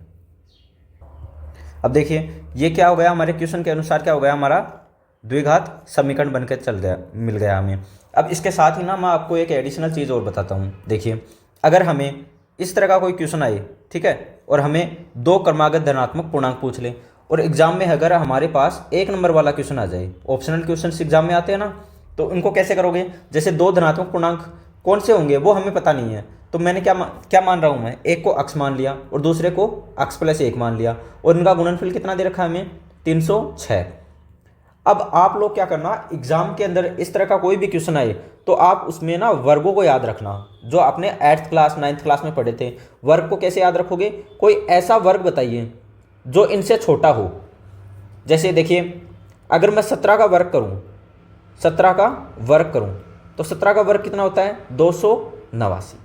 अब देखिए ये क्या हो गया, हमारे क्वेश्चन के अनुसार क्या हो गया, हमारा द्विघात समीकरण बनकर चल गया, मिल गया हमें। अब इसके साथ ही ना मैं आपको एक एडिशनल चीज़ और बताता हूँ। देखिए अगर हमें इस तरह का कोई क्वेश्चन आए, ठीक है, और हमें दो क्रमागत धनात्मक पूर्णांक पूछ ले, और एग्जाम में अगर हमारे पास 1 नंबर वाला क्वेश्चन आ जाए, ऑप्शनल क्वेश्चन एग्जाम में आते हैं ना, तो उनको कैसे करोगे, जैसे दो धनात्मक पूर्णांक कौन से होंगे वो हमें पता नहीं है, तो मैंने क्या मान रहा हूँ मैं, एक को अक्ष मान लिया और दूसरे को अक्ष प्लस 1 मान लिया, और इनका गुणनफल कितना दे रखा है हमें, 306। अब आप लोग क्या करना, एग्जाम के अंदर इस तरह का कोई भी क्वेश्चन आए तो आप उसमें ना वर्गों को याद रखना, जो आपने 8th क्लास 9th क्लास में पढ़े थे। वर्ग को कैसे याद रखोगे, कोई ऐसा वर्ग बताइए जो इनसे छोटा हो। जैसे देखिए अगर मैं 17 का वर्ग करूं, 17 का वर्ग करूं तो 17 का वर्ग कितना होता है, 289,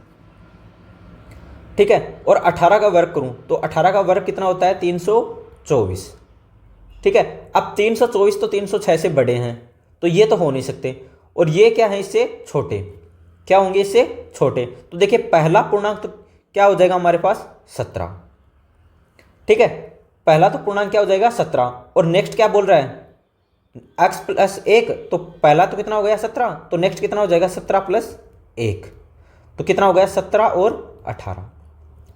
ठीक है। और 18 का वर्ग करूं तो 18 का वर्ग कितना होता है, 324, ठीक है। अब 324 तो 306 से बड़े हैं, तो ये तो हो नहीं सकते, और ये क्या है, इससे छोटे, क्या होंगे, इससे छोटे। तो देखिए पहला पूर्णांक तो क्या हो जाएगा हमारे पास, 17, ठीक है। पहला तो पूर्णांक क्या हो जाएगा, 17, और नेक्स्ट क्या बोल रहा है, x प्लस 1, तो पहला तो कितना हो गया 17, तो नेक्स्ट कितना हो जाएगा 17 प्लस 1, तो कितना हो गया 17 और 18।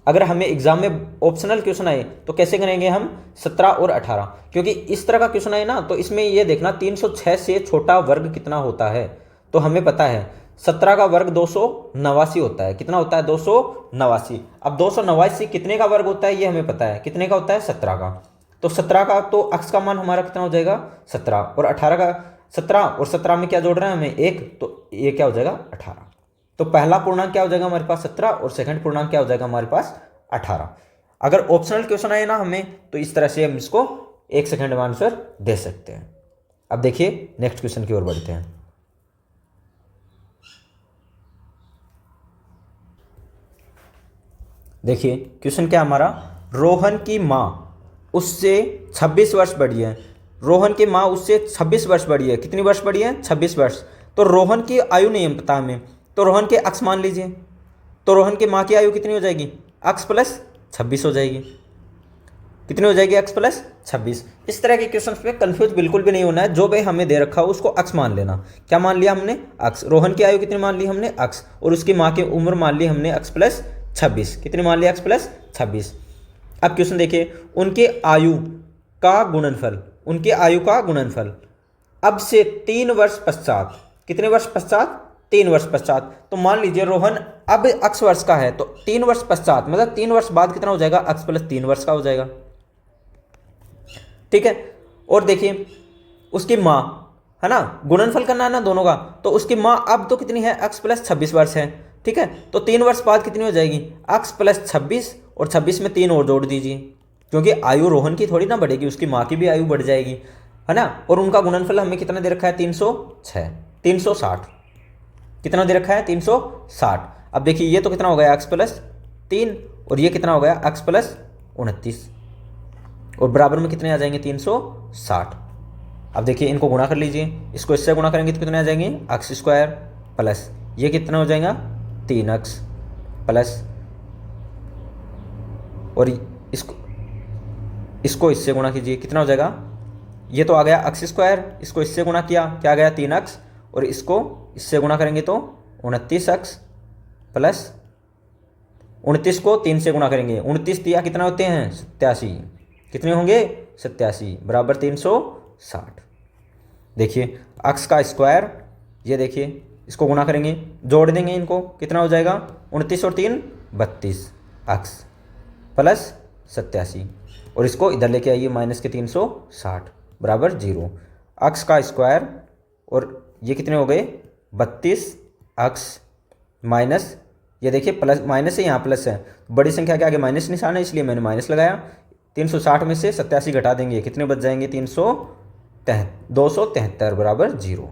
अगर हमें एग्जाम में ऑप्शनल क्वेश्चन आए तो कैसे करेंगे हम, 17 और 18, क्योंकि इस तरह का क्वेश्चन आए ना तो इसमें ये देखना 306 से छोटा वर्ग कितना होता है, तो हमें पता है 17 का वर्ग 289 होता है। कितना होता है? 289। अब 289 कितने का वर्ग होता है ये हमें पता है। कितने का होता है? 17 का। तो 17 का तो अक्स का मान हमारा कितना हो जाएगा? 17। और 18 का 17 और 17 में क्या जोड़ रहे हैं हमें? 1, तो ये क्या हो जाएगा? 18। तो पहला पूर्णांक क्या हो जाएगा हमारे पास? 17 और सेकंड पूर्णांक क्या हो जाएगा हमारे पास? 18। अगर ऑप्शनल क्वेश्चन आए ना हमें तो इस तरह से हम इसको 1 सेकंड में आंसर दे सकते हैं। अब देखिए नेक्स्ट क्वेश्चन की ओर बढ़ते हैं। देखिए क्वेश्चन क्या हमारा, रोहन की माँ उससे 26 वर्ष बड़ी है। रोहन की माँ उससे 26 वर्ष बड़ी है। कितनी वर्ष बड़ी है? 26 वर्ष। तो रोहन की आयु नहीं पता हमें, तो रोहन के अक्स मान लीजिए। तो रोहन की माँ की आयु कितनी हो जाएगी? अक्स प्लस 26 हो जाएगी। कितनी हो जाएगी? अक्स प्लस 26। इस तरह के क्वेश्चन पे कंफ्यूज बिल्कुल भी नहीं होना है। जो भी हमें दे रखा हो उसको अक्स मान लेना। क्या मान लिया हमने? अक्स। रोहन की आयु कितनी मान ली हमने? अक्स। और उसकी माँ की उम्र मान ली हमने अक्स प्लस 26। कितनी मान लिया? अक्स प्लस 26। अब क्वेश्चन देखिए, उनके आयु का गुणनफल, उनके आयु का गुणनफल अब से 3 वर्ष पश्चात। कितने वर्ष पश्चात? 3 वर्ष पश्चात। तो मान लीजिए रोहन अब अक्स वर्ष का है, तो 3 वर्ष पश्चात मतलब 3 वर्ष बाद कितना हो जाएगा? अक्स प्लस 3 वर्ष का हो जाएगा। ठीक है। और देखिए उसकी माँ, है ना, गुणनफल करना है ना दोनों का, तो उसकी माँ अब तो कितनी है? अक्स प्लस 26 वर्ष है। ठीक है। तो 3 वर्ष बाद कितनी हो जाएगी? अक्स प्लस 26 और 26 में 3 और जोड़ दीजिए, क्योंकि आयु रोहन की थोड़ी ना बढ़ेगी, उसकी माँ की भी आयु बढ़ जाएगी, है ना। और उनका गुणनफल हमें कितना दे रखा है? 306, 360। कितना दे रखा है? 360। अब देखिए ये तो कितना हो गया? अक्स प्लस 3 और ये कितना हो गया? अक्स प्लस 29 और बराबर में कितने आ जाएंगे? 360। अब देखिए इनको गुणा कर लीजिए, इसको इससे गुणा करेंगे तो कितने आ जाएंगे? अक्स स्क्वायर प्लस ये कितना हो जाएगा? 3 अक्स प्लस, और इसको इसको इससे गुणा कीजिए, कितना हो जाएगा? ये तो आ गया अक्स स्क्वायर, इसको इससे गुणा किया, क्या आ गया? 3 अक्स, और इसको इससे गुणा करेंगे तो 29 अक्स प्लस 29 को 3 से गुणा करेंगे, 29 दिया कितना होते हैं? 87। कितने होंगे? 87 बराबर 360। देखिए अक्स का स्क्वायर, ये देखिए इसको गुणा करेंगे, जोड़ देंगे इनको, कितना हो जाएगा? 29 और 3 32 अक्स प्लस 87, और इसको इधर लेके आइए माइनस के 360 बराबर 0। अक्स का स्क्वायर और ये कितने हो गए? 32 अक्स माइनस, ये देखिए प्लस माइनस है, यहाँ प्लस है, बड़ी संख्या के आगे माइनस निशान है इसलिए मैंने माइनस लगाया। 360 में से 87 घटा देंगे, कितने बच जाएंगे? 273 बराबर 0।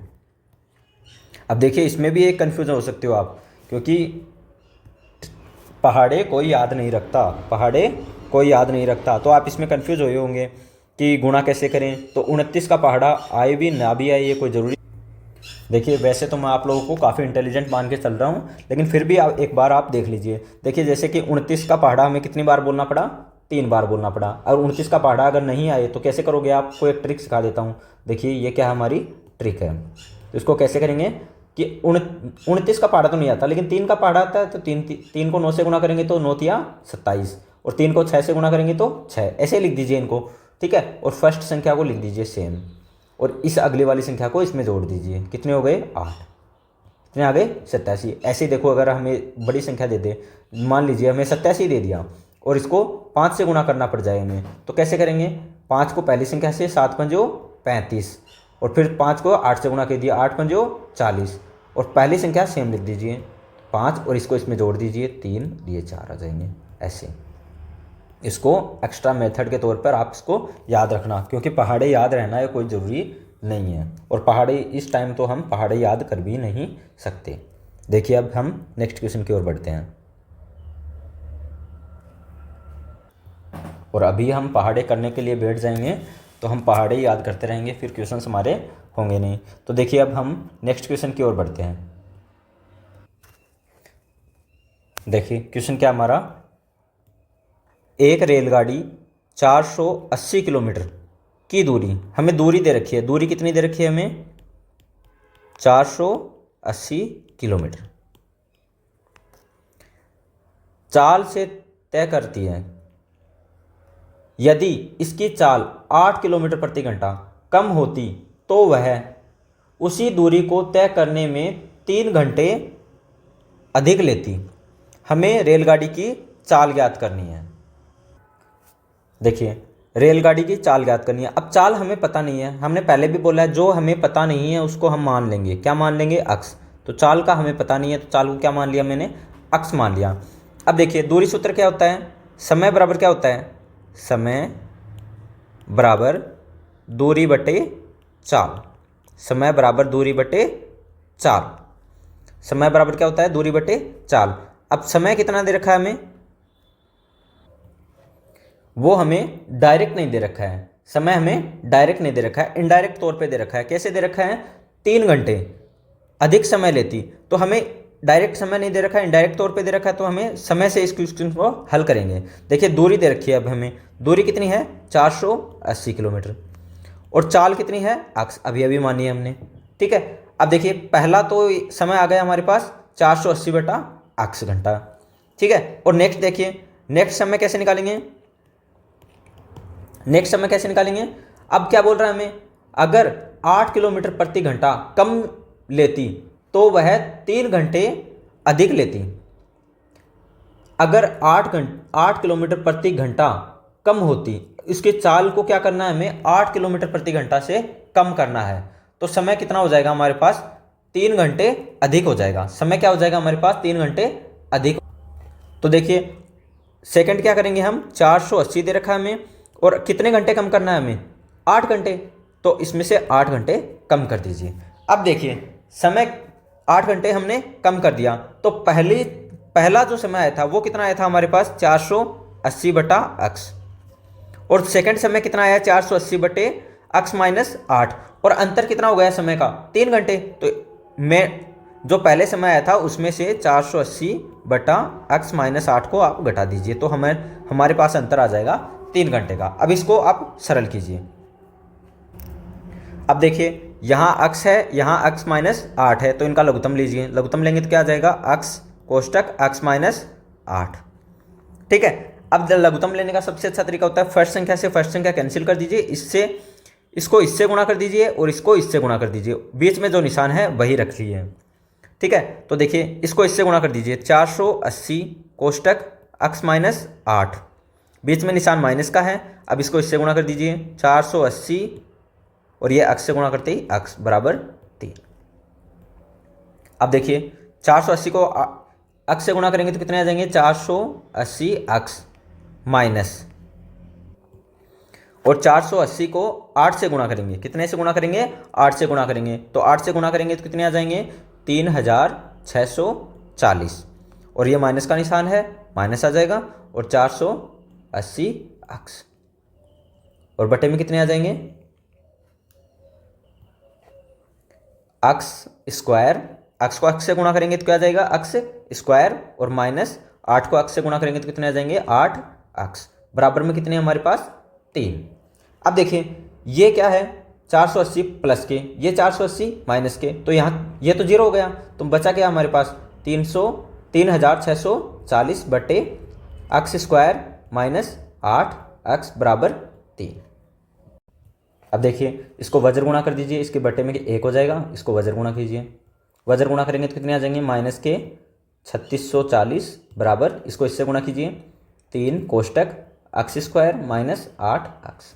अब देखिए इसमें भी एक कन्फ्यूजन हो सकते हो आप, क्योंकि पहाड़े कोई याद नहीं रखता, पहाड़े कोई याद नहीं रखता, तो आप इसमें कन्फ्यूज हुए होंगे कि गुणा कैसे करें। तो 29 का पहाड़ा आए भी ना भी आए ये कोई ज़रूरी। देखिए वैसे तो मैं आप लोगों को काफ़ी इंटेलिजेंट मान के चल रहा हूँ, लेकिन फिर भी एक बार आप देख लीजिए। देखिए जैसे कि 29 का पहाड़ा हमें कितनी बार बोलना पड़ा? 3 बार बोलना पड़ा। और 29 का पहाड़ा अगर नहीं आए तो कैसे करोगे? आपको एक ट्रिक सिखा देता हूँ। देखिए ये क्या हमारी ट्रिक है, तो इसको कैसे करेंगे कि 29 का पहाड़ा तो नहीं आता, लेकिन 3 का पहाड़ा आता है। तो 3 को 9 से गुणा करेंगे तो 9 तिया 27, और 3 को 6 से गुणा करेंगे तो 6, ऐसे लिख दीजिए इनको। ठीक है। और फर्स्ट संख्या को लिख दीजिए सेम, और इस अगली वाली संख्या को इसमें जोड़ दीजिए, कितने हो गए? 8। कितने आ गए? 87। ऐसे ही देखो अगर हमें बड़ी संख्या दे दे, मान लीजिए हमें 87 दे दिया और इसको 5 से गुणा करना पड़ जाए हमें, तो कैसे करेंगे? 5 को पहली संख्या से 7 पंजो 35, और फिर 5 को 8 से गुणा कर दिया, 8 पंजो 40, और पहली संख्या सेम लिख दीजिए 5, और इसको इसमें जोड़ दीजिए 3, ये 4 आ जाएंगे। ऐसे इसको एक्स्ट्रा मेथड के तौर पर आप इसको याद रखना, क्योंकि पहाड़े याद रहना ये कोई ज़रूरी नहीं है, और पहाड़े इस टाइम तो हम पहाड़े याद कर भी नहीं सकते। देखिए अब हम नेक्स्ट क्वेश्चन की ओर बढ़ते हैं, और अभी हम पहाड़े करने के लिए बैठ जाएंगे तो हम पहाड़े याद करते रहेंगे, फिर क्वेश्चन हमारे होंगे नहीं। तो देखिए अब हम नेक्स्ट क्वेश्चन की ओर बढ़ते हैं। देखिए क्वेश्चन क्या हमारा, एक रेलगाड़ी 480 किलोमीटर की दूरी, हमें दूरी दे रखी है। दूरी कितनी दे रखी है हमें? 480 किलोमीटर चाल से तय करती है। यदि इसकी चाल 8 किलोमीटर प्रति घंटा कम होती तो वह उसी दूरी को तय करने में 3 घंटे अधिक लेती। हमें रेलगाड़ी की चाल ज्ञात करनी है। देखिए, रेलगाड़ी की चाल ज्ञात करनी है। अब चाल हमें पता नहीं है, हमने पहले भी बोला है जो हमें पता नहीं है उसको हम मान लेंगे। क्या मान लेंगे? अक्स। तो चाल का हमें पता नहीं है, तो चाल को क्या मान लिया मैंने? अक्स मान लिया। अब देखिए, दूरी सूत्र क्या होता है? समय बराबर क्या होता है? समय बराबर दूरी बटे चाल। समय बराबर दूरी बटे चाल। समय बराबर क्या होता है? दूरी बटे चाल। अब समय कितना दे रखा है हमें? वो हमें डायरेक्ट नहीं दे रखा है। समय हमें डायरेक्ट नहीं दे रखा है, इनडायरेक्ट तौर पे दे रखा है। कैसे दे रखा है? 3 घंटे अधिक समय लेती। तो हमें डायरेक्ट समय नहीं दे रखा है, इनडायरेक्ट तौर पे दे रखा है, तो हमें समय से इस क्वेश्चन को हल करेंगे। देखिए, दूरी दे रखी है। अब हमें दूरी कितनी है? 480 किलोमीटर। और चाल कितनी है? अक्स। अभी अभी मानी है हमने। ठीक है। अब देखिए, पहला तो समय आ गया हमारे पास 480 बटा अक्स घंटा। ठीक है। और नेक्स्ट देखिए, नेक्स्ट समय कैसे निकालेंगे? नेक्स्ट समय कैसे निकालेंगे? अब क्या बोल रहा है हमें? अगर 8 किलोमीटर प्रति घंटा कम लेती तो वह 3 घंटे अधिक लेती। अगर 8 किलोमीटर प्रति घंटा कम होती, इसके चाल को क्या करना है हमें? 8 किलोमीटर प्रति घंटा से कम करना है। तो समय कितना हो जाएगा हमारे पास? 3 घंटे अधिक हो जाएगा। समय क्या हो जाएगा हमारे पास? 3 घंटे अधिक। तो देखिए, सेकंड क्या करेंगे हम? 480 दे रखा है हमें, और कितने घंटे कम करना है हमें? 8 घंटे। तो इसमें से 8 घंटे कम कर दीजिए। अब देखिए, समय 8 घंटे हमने कम कर दिया, तो पहला जो समय आया था वो कितना आया था हमारे पास? 480 बटा अक्स। और सेकंड समय कितना आया? 480 बटे अक्स माइनस 8। और अंतर कितना हो गया समय का? 3 घंटे। तो मैं जो पहले समय आया था उसमें से 480 बटा अक्स माइनस 8 को आप घटा दीजिए, तो हमारे पास अंतर आ जाएगा 3 घंटे का। अब इसको आप सरल कीजिए। अब देखिए, यहाँ अक्स है, यहाँ अक्स माइनस 8 है, तो इनका लघुत्तम लीजिए। लघुत्तम लेंगे तो क्या आ जाएगा? अक्स कोष्टक अक्स माइनस 8। ठीक है। अब लघुत्तम लेने का सबसे अच्छा तरीका होता है फर्स्ट संख्या से फर्स्ट संख्या कैंसिल कर दीजिए। इसको इससे गुणा कर दीजिए और इसको इससे गुणा कर दीजिए। बीच में जो निशान है वही रख लीजिए। ठीक है। तो देखिए, इसको इससे गुणा कर दीजिए। 480 कोष्टक अक्स माइनस 8, बीच में निशान माइनस का है। अब इसको इससे गुणा कर दीजिए। 480 और ये अक्स से गुणा करते ही अक्स बराबर 3। अब देखिए, 480 को अक्स से गुणा करेंगे तो कितने आ जाएंगे? 480 अक्स माइनस, और 480 को 8 से गुणा करेंगे। कितने से गुणा करेंगे? 8 से गुणा करेंगे। तो 8 से गुणा करेंगे तो कितने आ जाएंगे? 3640। और ये माइनस का निशान है, माइनस आ जाएगा। और 480 अक्स, और बटे में कितने आ जाएंगे? अक्स स्क्वायर। अक्स को अक्स से गुणा करेंगे तो क्या आ जाएगा? अक्स स्क्वायर, और माइनस 8 को अक्स से गुणा करेंगे तो कितने आ जाएंगे? 8 अक्स। बराबर में कितने हमारे पास? 3। अब देखिए, ये क्या है? 480 प्लस के, ये 480 माइनस के, तो यहाँ ये तो जीरो हो गया। तो बचा क्या हमारे पास? 3640 बटे अक्स स्क्वायर माइनस 8 अक्स बराबर 3। अब देखिए, इसको वज्र गुणा कर दीजिए, इसके बटे में 1 हो जाएगा। इसको वज्र गुणा कीजिए। वज्र गुणा करेंगे तो कितने आ जाएंगे? माइनस के 3640 बराबर, इसको इससे गुणा कीजिए, 3 कोष्टक अक्स स्क्वायर माइनस 8 अक्स।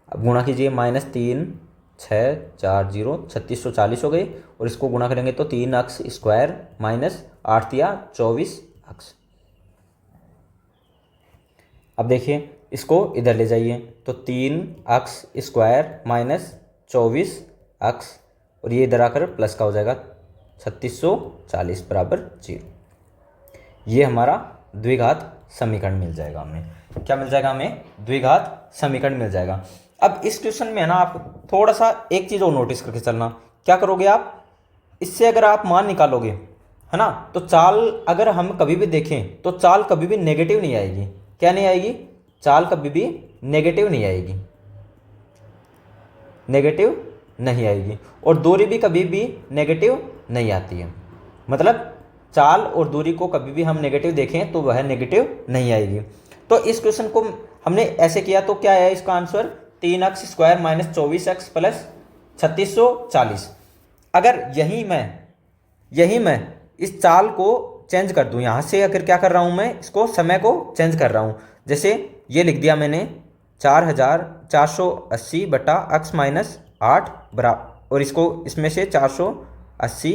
अब गुणा कीजिए, माइनस 3 6 4 0 3640 हो गई, और इसको गुणा करेंगे तो 3 अक्स स्क्वायर माइनस 8 या 24 अक्स। अब देखिए, इसको इधर ले जाइए, तो 3 अक्स स्क्वायर माइनस 24 अक्स, और ये इधर आकर प्लस का हो जाएगा 3640 बराबर 0। ये हमारा द्विघात समीकरण मिल जाएगा हमें। क्या मिल जाएगा हमें? द्विघात समीकरण मिल जाएगा। अब इस क्वेश्चन में है ना, आप थोड़ा सा एक चीज़ और नोटिस करके चलना। क्या करोगे आप? इससे अगर आप मान निकालोगे, है ना, तो चाल अगर हम कभी भी देखें तो चाल कभी भी नेगेटिव नहीं आएगी। क्या नहीं आएगी? चाल कभी भी नेगेटिव नहीं आएगी, नेगेटिव नहीं आएगी। और दूरी भी कभी भी नेगेटिव नहीं आती है। मतलब चाल और दूरी को कभी भी हम नेगेटिव देखें तो वह नेगेटिव नहीं आएगी। तो इस क्वेश्चन को हमने ऐसे किया, तो क्या है इसका आंसर? 3 अक्स स्क्वायर माइनस 24 अक्स प्लस 3640। अगर यही मैं इस चाल को चेंज कर दूं यहाँ से, अगर क्या कर रहा हूँ मैं इसको समय को चेंज कर रहा हूँ। जैसे ये लिख दिया मैंने 4480 बटा x माइनस 8 बराबर, और इसको इसमें से 480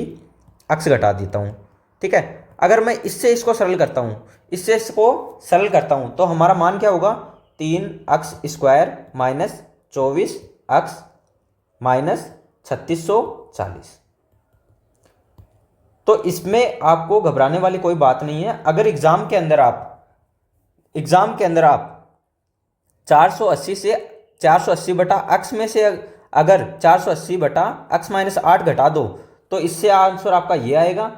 x घटा देता हूँ। ठीक है, अगर मैं इससे इसको सरल करता हूँ, इससे इसको सरल करता हूँ तो हमारा मान क्या होगा, 3x² माइनस 24x माइनस 3640। तो इसमें आपको घबराने वाली कोई बात नहीं है। अगर एग्जाम के अंदर आप 480 से 480 बटा x में से अगर 480 बटा x माइनस 8 घटा दो तो इससे आंसर आपका ये आएगा,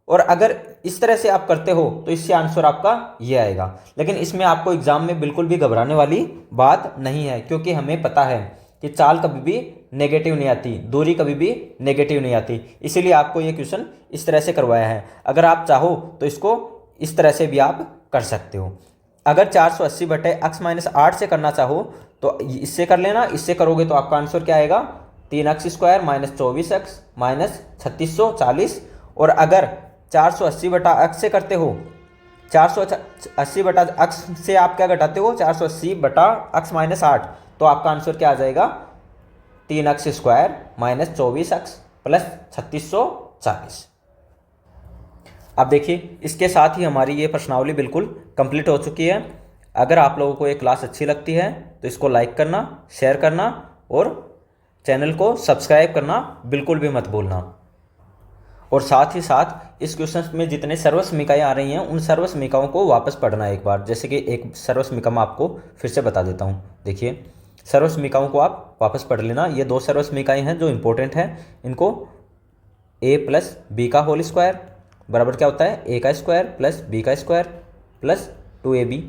और अगर इस तरह से आप करते हो तो इससे आंसर आपका ये आएगा। लेकिन इसमें आपको एग्जाम में बिल्कुल भी घबराने वाली बात नहीं है, क्योंकि हमें पता है कि चाल कभी भी नेगेटिव नहीं आती, दूरी कभी भी नेगेटिव नहीं आती, इसीलिए आपको ये क्वेश्चन इस तरह से करवाया है। अगर आप चाहो तो इसको इस तरह से भी आप कर सकते हो। अगर 480 बटे x माइनस 8 से करना चाहो तो इससे कर लेना, इससे करोगे तो आपका आंसर क्या आएगा, 3x² माइनस 24x माइनस 3640। और अगर 480 बटा x से करते हो, 480 बटा x से आप क्या घटाते हो, 480 बटा x माइनस 8, तो आपका आंसर क्या आ जाएगा, 3x² माइनस 24x प्लस 3640। अब देखिए इसके साथ ही हमारी ये प्रश्नावली बिल्कुल कंप्लीट हो चुकी है। अगर आप लोगों को ये क्लास अच्छी लगती है तो इसको लाइक करना, शेयर करना और चैनल को सब्सक्राइब करना बिल्कुल भी मत भूलना। और साथ ही साथ इस क्वेश्चन में जितने सर्वसमीकाएँ आ रही हैं उन सर्वसमीकाओं को वापस पढ़ना एक बार। जैसे कि एक सर्वसमीका मैं आपको फिर से बता देता हूँ। देखिए सर्वसमीकाओं को आप वापस पढ़ लेना। ये दो सर्वसमीकाएँ हैं जो इंपॉर्टेंट हैं। इनको a प्लस बी का होल स्क्वायर बराबर क्या होता है, a का स्क्वायर प्लस b का स्क्वायर प्लस 2ab।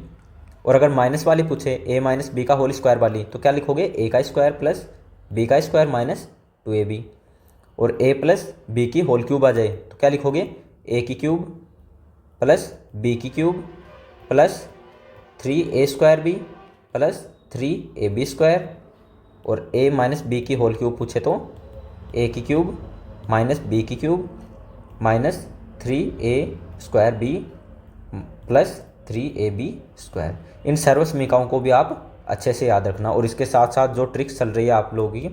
और अगर माइनस वाली पूछे a माइनस बी का होल स्क्वायर वाली तो क्या लिखोगे, a का स्क्वायर प्लस b का स्क्वायर माइनस 2ab। और a प्लस b की होल क्यूब आ जाए तो क्या लिखोगे, a की क्यूब प्लस b की cube plus 3a² b plus 3ab²। और a माइनस बी की होल क्यूब पूछे तो a की क्यूब माइनस b की cube minus 3a² b plus 3ab²। इन सर्वसमीकाओं को भी आप अच्छे से याद रखना, और इसके साथ साथ जो ट्रिक्स चल रही है आप लोगों की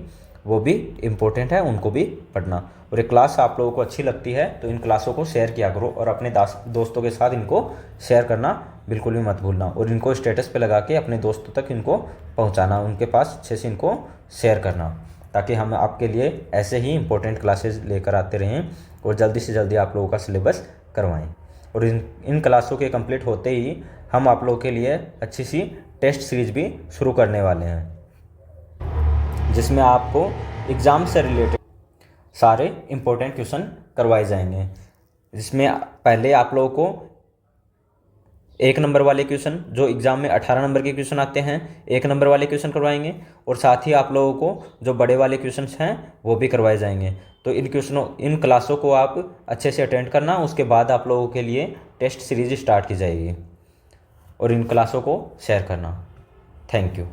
वो भी इम्पोर्टेंट है, उनको भी पढ़ना। और ये क्लास आप लोगों को अच्छी लगती है तो इन क्लासों को शेयर किया करो, और अपने दोस्तों के साथ इनको शेयर करना बिल्कुल भी मत भूलना। और इनको स्टेटस पे लगा के अपने दोस्तों तक इनको पहुंचाना, उनके पास अच्छे से इनको शेयर करना, ताकि हम आपके लिए ऐसे ही इम्पोर्टेंट क्लासेस लेकर आते रहें और जल्दी से जल्दी आप लोगों का सिलेबस करवाएं। और इन क्लासों के कंप्लीट होते ही हम आप लोगों के लिए अच्छी सी टेस्ट सीरीज भी शुरू करने वाले हैं, जिसमें आपको एग्ज़ाम से रिलेटेड सारे इम्पोर्टेंट क्वेश्चन करवाए जाएंगे। जिसमें पहले आप लोगों को 1 नंबर वाले क्वेश्चन, जो एग्ज़ाम में 18 नंबर के क्वेश्चन आते हैं, 1 नंबर वाले क्वेश्चन करवाएंगे, और साथ ही आप लोगों को जो बड़े वाले क्वेश्चन हैं वो भी करवाए जाएंगे। तो इन क्लासों को आप अच्छे से अटेंड करना। उसके बाद आप लोगों के लिए टेस्ट सीरीज स्टार्ट की जाएगी, और इन क्लासों को शेयर करना। Thank you.